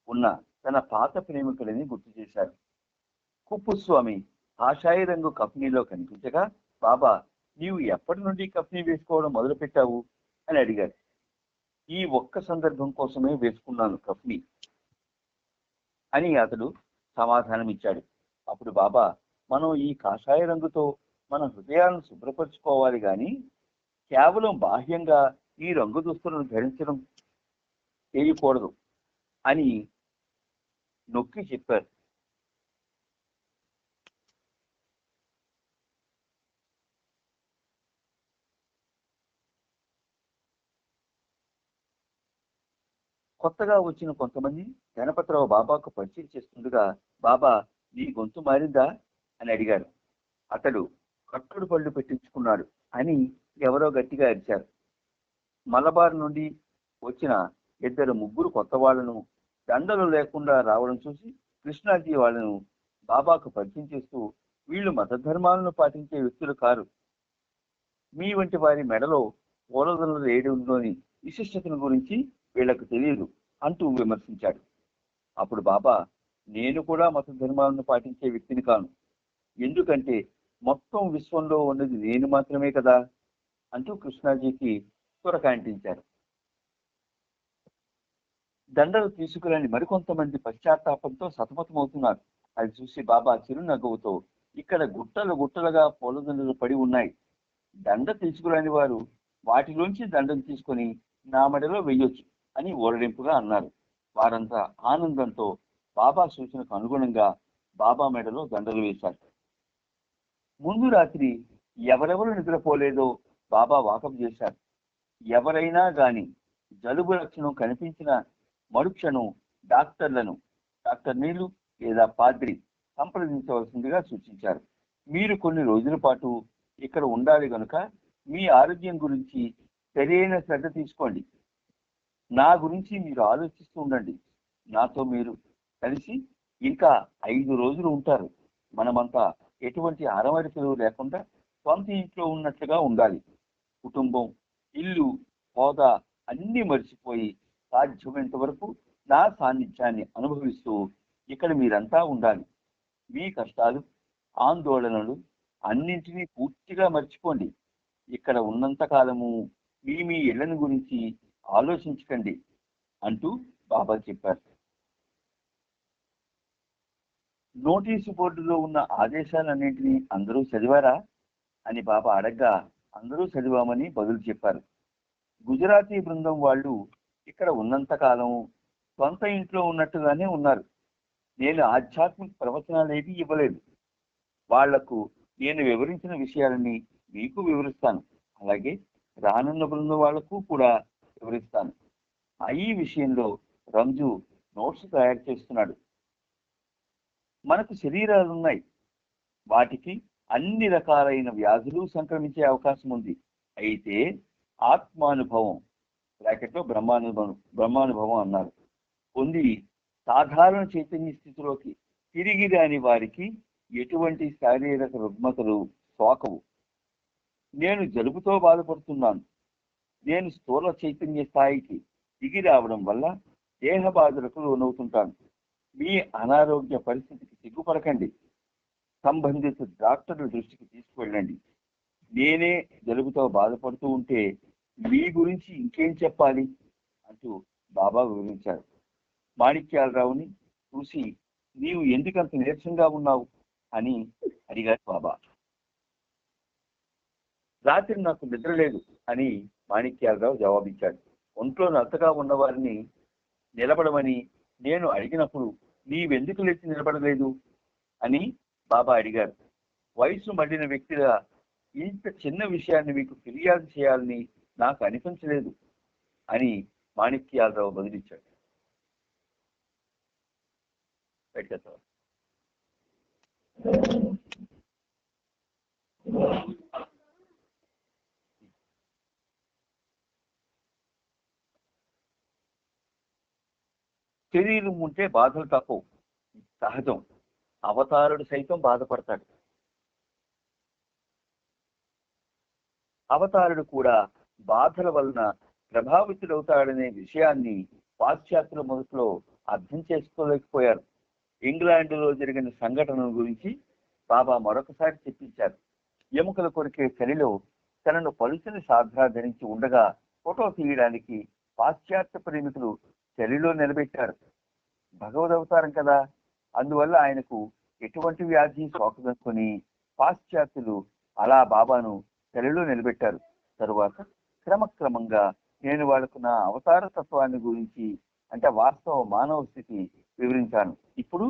ఉన్న తన పాత ప్రేమికులని గుర్తు చేశారు. కుప్పుస్వామి కాషాయ రంగు కఫ్నీలో కనిపించగా బాబా, నీవు ఎప్పటి నుండి కఫ్నీ వేసుకోవడం మొదలు పెట్టావు అని అడిగారు. ఈ ఒక్క సందర్భం కోసమే వేసుకున్నాను కఫ్నీ అని అతడు సమాధానం ఇచ్చాడు. అప్పుడు బాబా, మనం ఈ కాషాయ రంగుతో మన హృదయాలను శుభ్రపరచుకోవాలి కానీ కేవలం బాహ్యంగా ఈ రంగు దుస్తులను ధరించడం చేయకూడదు అని నొక్కి చెప్పారు. కొత్తగా వచ్చిన కొంతమంది గణపతిరావు బాబాకు పరిచయం చేస్తుండగా, బాబా, నీ గొంతు మారిందా అని అడిగారు. అతడు కట్టుడు పళ్ళు పెట్టించుకున్నాడు అని ఎవరో గట్టిగా అరిచారు. మలబార్ నుండి వచ్చిన ముగ్గురు కొత్త వాళ్లను దండలు లేకుండా రావడం చూసి కృష్ణాజీ వాళ్ళను బాబాకు పరిచయం చేస్తూ, వీళ్ళు మత ధర్మాలను పాటించే వ్యక్తులు కారు, మీ వంటి వారి మెడలో పూలదండలు వేయడంలోని విశిష్టతను గురించి వీళ్లకు తెలియదు అంటూ విమర్శించాడు. అప్పుడు బాబా, నేను కూడా మత ధర్మాలను పాటించే వ్యక్తిని కాను, ఎందుకంటే మొత్తం విశ్వంలో ఉన్నది నేను మాత్రమే కదా అంటూ కృష్ణాజీకి తురకాంటించారు. దండలు తీసుకురాని మరికొంతమంది పశ్చాత్తాపంతో సతమతమవుతున్నారు. అది చూసి బాబా చిరునవ్వుతో, ఇక్కడ గుట్టలు గుట్టలుగా పూలదండలు పడి ఉన్నాయి, దండ తీసుకురాని వారు వాటిలోంచి దండం తీసుకొని నా మెడలో వెయ్యొచ్చు అని ఓరడింపుగా అన్నారు. వారంతా ఆనందంతో బాబా సూచనకు అనుగుణంగా బాబా మెడలో దండలు వేశారు. ముందు రాత్రి ఎవరెవరు నిద్రపోలేదో బాబా వాకప్ చేశారు. ఎవరైనా గాని జలుబు లక్షణం కనిపించిన మరుక్షణం డాక్టర్ నీళ్లు లేదా పాద్రి సంప్రదించవలసిందిగా సూచించారు. మీరు కొన్ని రోజుల పాటు ఇక్కడ ఉండాలి కనుక మీ ఆరోగ్యం గురించి సరైన శ్రద్ధ తీసుకోండి. నా గురించి మీరు ఆలోచిస్తూ ఉండండి. నాతో మీరు కలిసి ఇంకా 5 రోజులు ఉంటారు. మనమంతా ఎటువంటి ఆరమరికలు లేకుండా సొంత ఇంట్లో ఉన్నట్లుగా ఉండాలి. కుటుంబం, ఇల్లు, హోదా అన్నీ మర్చిపోయి సాధ్యమైనంత వరకు నా సాన్నిధ్యాన్ని అనుభవిస్తూ ఇక్కడ మీరంతా ఉండాలి. మీ కష్టాలు, ఆందోళనలు అన్నింటినీ పూర్తిగా మర్చిపోండి. ఇక్కడ ఉన్నంత కాలము మీ ఇళ్లను గురించి ఆలోచించకండి అంటూ బాబా చెప్పారు. నోటీసు బోర్డులో ఉన్న ఆదేశాలన్నింటినీ అందరూ చదివారా అని బాబా అడగ్గా అందరూ చదివామని బదులు చెప్పారు. గుజరాతీ బృందం వాళ్ళు ఇక్కడ ఉన్నంత కాలం సొంత ఇంట్లో ఉన్నట్టుగానే ఉన్నారు. నేను ఆధ్యాత్మిక ప్రవచనాలేవి ఇవ్వలేదు. వాళ్లకు నేను వివరించిన విషయాలని మీకు వివరిస్తాను. అలాగే రానున్న బృందం వాళ్లకు కూడా వివరిస్తాను. ఈ విషయంలో రంజు నోట్స్ తయారు చేస్తున్నాడు. మనకు శరీరాలున్నాయి, వాటికి అన్ని రకాలైన వ్యాధులు సంక్రమించే అవకాశం ఉంది. అయితే ఆత్మానుభవం బ్రాకెట్లో బ్రహ్మానుభవం అన్నారు పొంది సాధారణ చైతన్య స్థితిలోకి తిరిగి రాని వారికి ఎటువంటి శారీరక రుగ్మతలు సోకవు. నేను జలుబుతో బాధపడుతున్నాను, నేను స్థూల చైతన్య స్థాయికి దిగి రావడం వల్ల దేహ బాధలకు లోనవుతుంటాను. మీ అనారోగ్య పరిస్థితికి సిగ్గుపడకండి, సంబంధిత డాక్టర్ల దృష్టికి తీసుకువెళ్ళండి. నేనే జలుబుతో బాధపడుతూ ఉంటే మీ గురించి ఇంకేం చెప్పాలి అంటూ బాబా వివరించారు. మాణిక్యాలరావుని చూసి, నీవు ఎందుకంత నీరసంగా ఉన్నావు అని అడిగారు బాబా. రాత్రి నాకు నిద్ర లేదు అని మాణిక్యాలరావు జవాబిచ్చాడు. ఒంట్లో నత్తగా ఉన్నవారిని నిలబడమని నేను అడిగినప్పుడు నీవెందుకు లేచి నిలబడలేదు అని బాబా అడిగారు. వయసు మళ్ళిన వ్యక్తిగా ఇంత చిన్న విషయాన్ని మీకు ఫిర్యాదు చేయాలని నాకు అనిపించలేదు అని మాణిక్యాలరావు బదిలిచ్చాడు. శరీరం ఉంటే బాధలు తప్పవు, సహజం. అవతారుడు సైతం బాధపడతాడు. అవతారుడు కూడా బాధల వలన ప్రభావితుడవుతాడనే విషయాన్ని పాశ్చాత్యుల మొదట్లో అర్థం చేసుకోలేకపోయారు. ఇంగ్లాండ్లో జరిగిన సంఘటన గురించి బాబా మరొకసారి చెప్పించారు. ఎముకల కొరికే చలిలో తనను పలుచని సాధ్రా ధరించి ఉండగా ఫోటో తీయడానికి పాశ్చాత్య ప్రేమికులు చలిలో నిలబెట్టారు. భగవదవతారం కదా, అందువల్ల ఆయనకు ఎటువంటి వ్యాధి సోకదనుకొని పాశ్చాత్యులు అలా బాబాను చలిలో నిలబెట్టారు. తరువాత క్రమక్రమంగా నేను వాళ్ళకు నా అవతార తత్వాన్ని గురించి, అంటే వాస్తవ మానవ స్థితి వివరించాను. ఇప్పుడు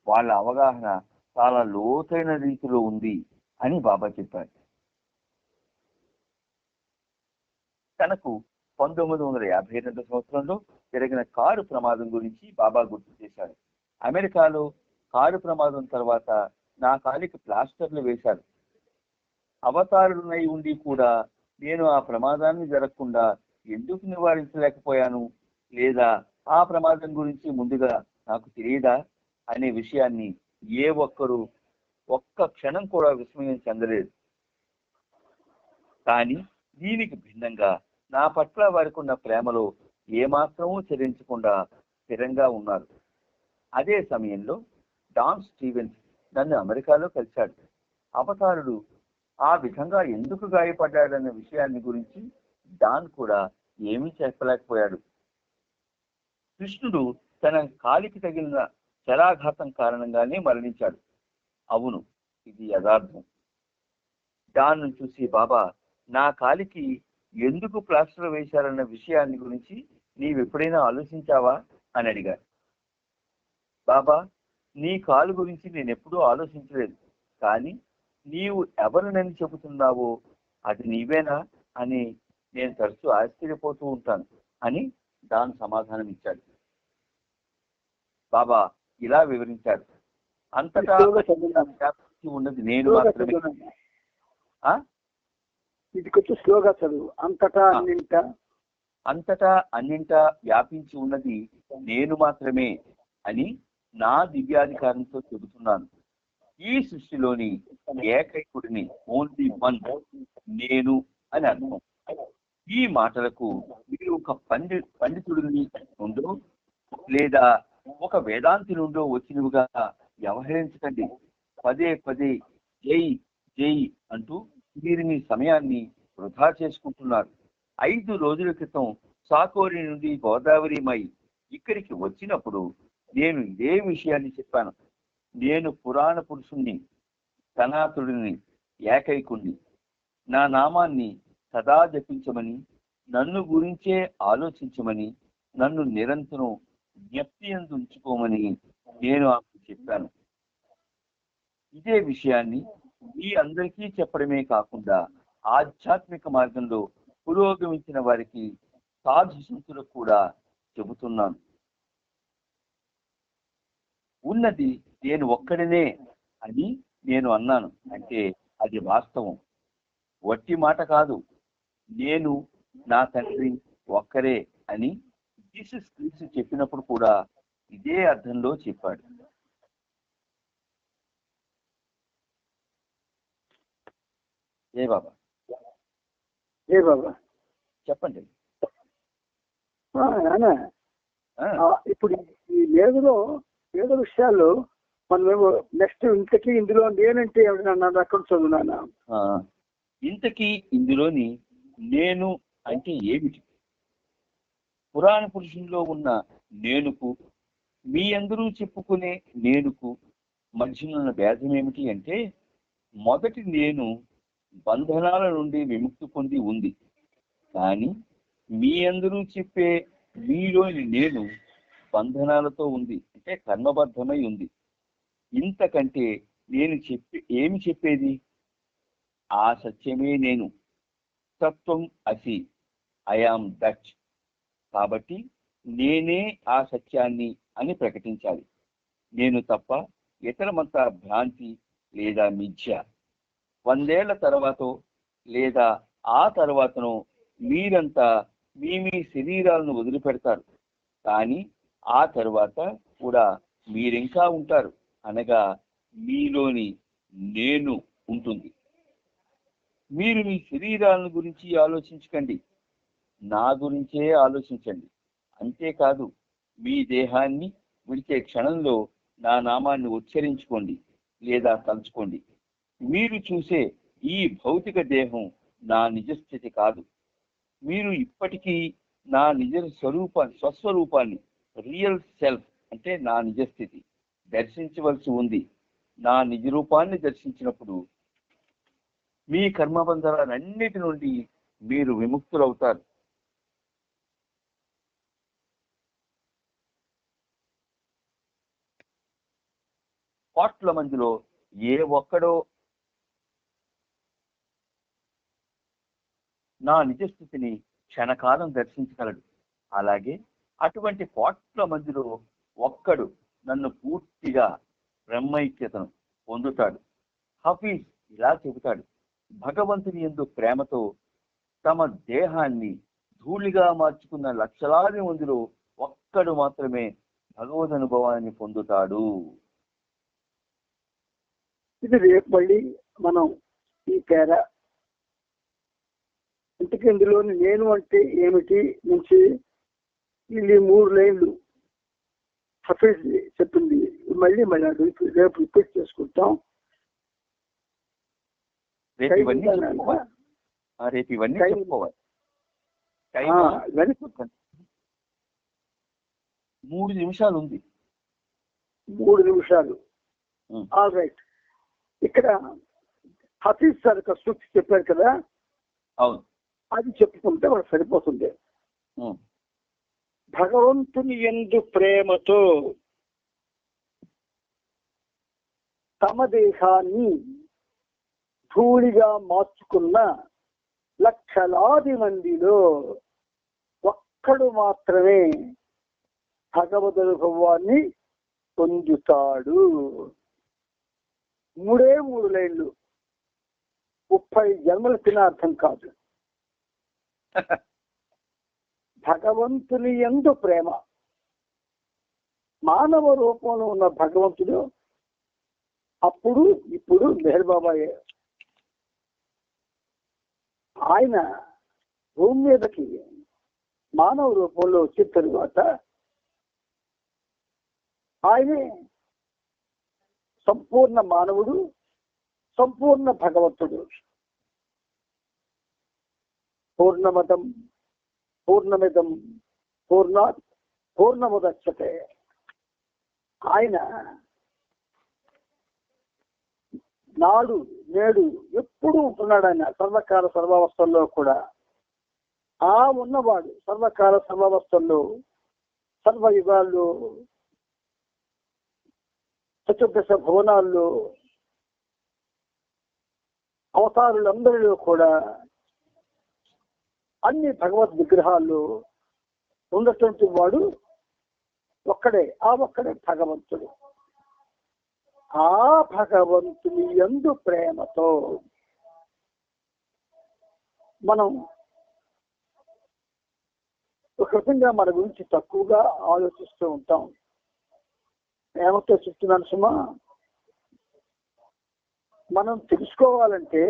వాళ్ళ అవగాహన చాలా లోతైన రీతిలో ఉంది అని బాబా చెప్పారు. తనకు 1952 సంవత్సరంలో జరిగిన కారు ప్రమాదం గురించి బాబా గుర్తు చేశారు. అమెరికాలో కారు ప్రమాదం తర్వాత నా కాలికి ప్లాస్టర్లు వేశారు. అవతారులనై ఉండి కూడా నేను ఆ ప్రమాదాన్ని జరగకుండా ఎందుకు నివారించలేకపోయాను, లేదా ఆ ప్రమాదం గురించి ముందుగా నాకు తెలియదా అనే విషయాన్ని ఏ ఒక్కరూ ఒక్క క్షణం కూడా విస్మయం చెందలేదు. కానీ దీనికి భిన్నంగా నా పట్ల వారికి ఉన్న ప్రేమలో ఏమాత్రమూ చెల్లించకుండా స్థిరంగా ఉన్నారు. అదే సమయంలో డాన్ స్టీవెన్స్ నన్ను అమెరికాలో కలిశాడు. అవతారుడు ఆ విధంగా ఎందుకు గాయపడ్డాడన్న విషయాన్ని గురించి డాన్ కూడా ఏమీ చెప్పలేకపోయాడు. కృష్ణుడు తన కాలికి తగిలిన శరాఘాతం కారణంగానే మరణించాడు. అవును, ఇది యథార్థం. డాన్ చూసి బాబా నా కాలికి ఎందుకు ప్లాస్టర్ వేశారన్న విషయాన్ని గురించి నీవెప్పుడైనా ఆలోచించావా అని అడిగారు. బాబా, నీ కాలు గురించి నేను ఎప్పుడూ ఆలోచించలేదు, కానీ నీవు ఎవరినని చెబుతున్నావో అది నీవేనా అని నేను తరచూ ఆశ్చర్యపోతూ ఉంటాను అని డాన్ సమాధానం ఇచ్చాడు. బాబా ఇలా వివరించారు, అంతటా ఉన్నది నేను మాత్రమే. ఇది కొంచెం స్లోగా చదువు. అంతటా అన్నింటా వ్యాపించి ఉన్నది నేను మాత్రమే అని నా దివ్యాధికారంతో చెబుతున్నాను. ఈ సృష్టిలోని ఏకైకుడిని, ఓన్లీ వన్, నేను అని అర్థం. ఈ మాటలకు మీరు ఒక పండితుడిని నుండో లేదా ఒక వేదాంతి నుండో వచ్చినవిగా వ్యవహరించకండి. పదే పదే జై జై అంటూ మీరు మీ సమయాన్ని వృధా చేసుకుంటున్నారు. 5 రోజుల క్రితం సాకోరి నుండి గోదావరిమై ఇక్కడికి వచ్చినప్పుడు నేను ఇదే విషయాన్ని చెప్పాను. నేను పురాణ పురుషుణ్ణి, సనాతుడిని, ఏకైకుణ్ణి. నా నామాన్ని సదా జపించమని, నన్ను గురించే ఆలోచించమని, నన్ను నిరంతరం జ్ఞప్తి యందు ఉంచుకోమని నేను ఆమెకు చెప్పాను. ఇదే విషయాన్ని మీ అందరికీ చెప్పడమే కాకుండా ఆధ్యాత్మిక మార్గంలో పురోగమించిన వారికి, సాధు సంతులకు కూడా చెబుతున్నాను. ఉన్నది నేను ఒక్కడినే అని నేను అన్నాను అంటే అది వాస్తవం, వట్టి మాట కాదు. నేను నా తండ్రి ఒక్కరే అని జీసస్ క్రీస్తు చెప్పినప్పుడు కూడా ఇదే అర్థంలో చెప్పాడు. ఏ బాబా చెప్పండి. ఇప్పుడు ఈ మేధలో వేద విషయాల్లో మనమేమో నెక్స్ట్ ఇంతకీ ఇందులో నేనంటే ఏమన్నా అక్కడ చదువునా? ఇంతకీ ఇందులోని నేను అంటే ఏమిటి? పురాణ పురుషుల్లో ఉన్న నేనుకు, మీ అందరూ చెప్పుకునే నేనుకు మధ్యనున్న భేదం ఏమిటి అంటే, మొదటి నేను బంధనాల నుండి విముక్తి పొంది ఉంది, కానీ మీ అందరూ చెప్పే మీలోని నేను బంధనాలతో ఉంది, అంటే కర్మబద్ధమై ఉంది. ఇంతకంటే నేను ఏమి చెప్పేది? ఆ సత్యమే నేను, తత్వం అసి, ఐఆమ్ దట్. కాబట్టి నేనే ఆ సత్యాన్ని అని ప్రకటించాలి. నేను తప్ప ఇతరమంతా భ్రాంతి లేదా మిథ్య. 100 ఏళ్ల తర్వాతో లేదా ఆ తర్వాతనో మీరంతా మీ శరీరాలను వదిలిపెడతారు, కానీ ఆ తరువాత కూడా మీరింకా ఉంటారు, అనగా మీలోని నేను ఉంటుంది. మీరు మీ శరీరాలను గురించి ఆలోచించకండి, నా గురించే ఆలోచించండి. అంతేకాదు, మీ దేహాన్ని విడిచే క్షణంలో నా నామాన్ని ఉచ్చరించుకోండి లేదా తలుచుకోండి. మీరు చూసే ఈ భౌతిక దేహం నా నిజస్థితి కాదు. మీరు ఇప్పటికీ నా నిజ స్వస్వరూపాన్ని, రియల్ సెల్ఫ్ అంటే నా నిజస్థితి దర్శించవలసి ఉంది. నా నిజ రూపాన్ని దర్శించినప్పుడు మీ కర్మబంధాలన్నిటి నుండి మీరు విముక్తులవుతారు. కోట్ల మందిలో ఏ ఒక్కడో నా నిజస్థితిని క్షణకాలం దర్శించగలడు. అలాగే అటువంటి కోట్ల మందిలో ఒక్కడు నన్ను పూర్తిగా బ్రహ్మైక్యతను పొందుతాడు. హఫీజ్ ఇలా చెబుతాడు, భగవంతుని యందు ప్రేమతో తమ దేహాన్ని ధూళిగా మార్చుకున్న లక్షలాది మందిలో ఒక్కడు మాత్రమే భగవద్ అనుభవాన్ని పొందుతాడు. ఇది రేపు మళ్ళీ మనం ఈ పేర ఇంటికి ఇందులోని నేను అంటే ఏమిటి నుంచి ఇది 3 లైన్లు హఫీజ్ చెప్పింది. మళ్ళీ రేపు రిపీట్ చేసుకుంటాం. రేపు ఇవన్నీ చెప్పుకోవాలి. 3 నిమిషాలు ఉంది. 3 నిమిషాలు. All right. ఇక్కడ హఫీజ్ సార్ ఒక సూక్తి చెప్పారు కదా, అవును, అది చెప్పుకుంటే మనకు సరిపోతుంది. భగవంతుని యందు ప్రేమతో తమ దేహాన్ని ధూళిగా మార్చుకున్న లక్షలాది మందిలో ఒక్కడు మాత్రమే భగవద్ అనుభవాన్ని పొందుతాడు. 3 లైన్లు 30 జన్మలు తిన అర్థం కాదు. భగవంతుని యందు ప్రేమ, మానవ రూపంలో ఉన్న భగవంతుడు అప్పుడు ఇప్పుడు మెహర్ బాబాయే. ఆయన భూమి మీదకి మానవ రూపంలో వచ్చిన తరువాత ఆయనే సంపూర్ణ మానవుడు, సంపూర్ణ భగవంతుడు. పూర్ణమదం పూర్ణమిదం పూర్ణాత్ పూర్ణముదచ్యతే. ఆయన నాడు నేడు ఎప్పుడు ఉంటున్నాడు. ఆయన సర్వకాల సర్వావస్థల్లో కూడా ఆ ఉన్నవాడు సర్వకాల సర్వావస్థల్లో, సర్వయుగాల్లో, చతుర్దశ భువనాల్లో, అవతారులందరిలో కూడా, అన్ని భగవద్ విగ్రహాల్లో ఉన్నటువంటి వాడు ఒక్కడే. ఆ ఒక్కడే భగవంతుడు. ఆ భగవంతుని యందు ప్రేమతో మనం ఒక విధంగా మన గురించి తక్కువగా ఆలోచిస్తూ ఉంటాం. ప్రేమతో చెప్తున్నాను సుమా, మనం తెలుసుకోవాలంటే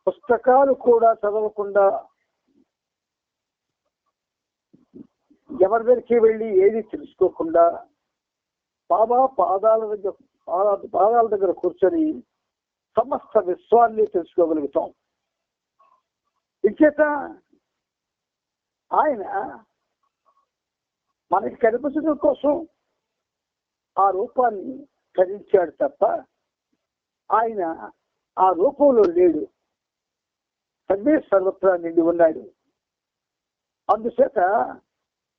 పుస్తకాలు కూడా చదవకుండా, ఎవరి దగ్గరికి వెళ్ళి ఏది తెలుసుకోకుండా బాబా పాదాల దగ్గర కూర్చొని సమస్త విశ్వాన్ని తెలుసుకోగలుగుతాం. ఇంచేత ఆయన మనకి కనిపించడం కోసం ఆ రూపాన్ని ధరించాడు తప్ప ఆయన ఆ రూపంలో లేడు. సర్వే సర్వత్రా నిండి ఉన్నాడు. అందుచేత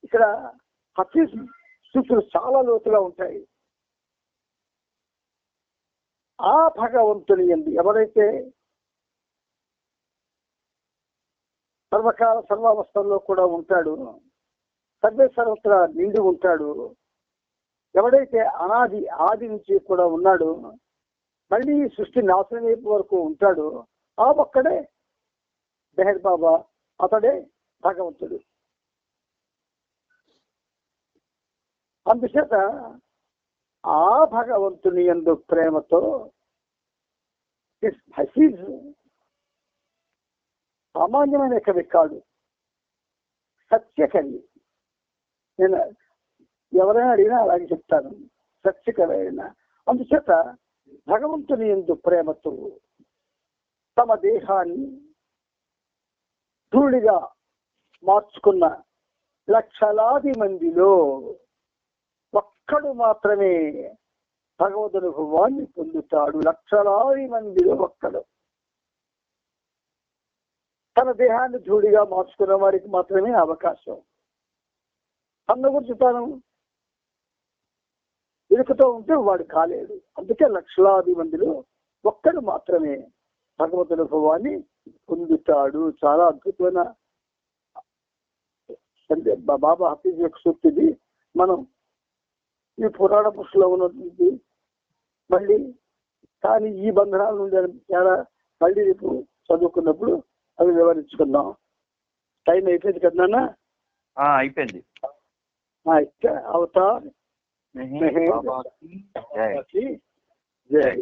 ఇక్కడ హఫీజ్ సూచనలు చాలా లోతుగా ఉంటాయి. ఆ భగవంతుని యందు ఎవరైతే సర్వకాల సర్వావస్థల్లో కూడా ఉంటాడు, సర్వే సర్వత్రా నిండి ఉంటాడు, ఎవడైతే ఆది నుంచి కూడా ఉన్నాడు, మళ్ళీ సృష్టి నాశనం వైపు వరకు ఉంటాడు, ఆ ఒక్కడే మెహర్ బాబా, అతడే భగవంతుడు. అందుచేత ఆ భగవంతుని యందు ప్రేమతో హఫీజ్ సామాన్యమైన కవి కాదు, సత్యకవి. నేను ఎవరైనా అడిగినా అలాగే చెప్తాను, సత్యకవి అయినా. అందుచేత భగవంతుని యందు ప్రేమతో తమ దేహాన్ని ధూళిగా మార్చుకున్న లక్షలాది మందిలో ఒక్కడు మాత్రమే భగవద్ అనుభవాన్ని పొందుతాడు. లక్షలాది మందిలో ఒక్కడు. తన దేహాన్ని ధూళిగా మార్చుకున్న వారికి మాత్రమే అవకాశం. తన గురించి తాను ఇరుకుతో ఉంటే వాడు కాలేడు. అందుకే లక్షలాది మందిలో ఒక్కడు మాత్రమే భగవద్ అనుభవాన్ని పొందుతాడు. చాలా అద్భుతమైన బాబా హఫీజ్ యొక్క సూక్తిది. మనం ఈ పురాణ పురుషులో ఉన్నది మళ్ళీ, కానీ ఈ బంధనాల నుండి చాలా మళ్ళీ రేపు చదువుకున్నప్పుడు అవి వివరించుకుందాం. టైం అయిపోయింది కదా నాన్న? అయిపోయింది. అవతార్ జై.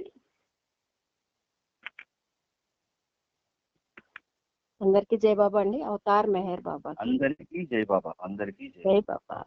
అందరికీ జై బాబా అండి. అవతార్ మెహర్ బాబా. అందరికీ జై బాబా. అందరికీ జై బాబా.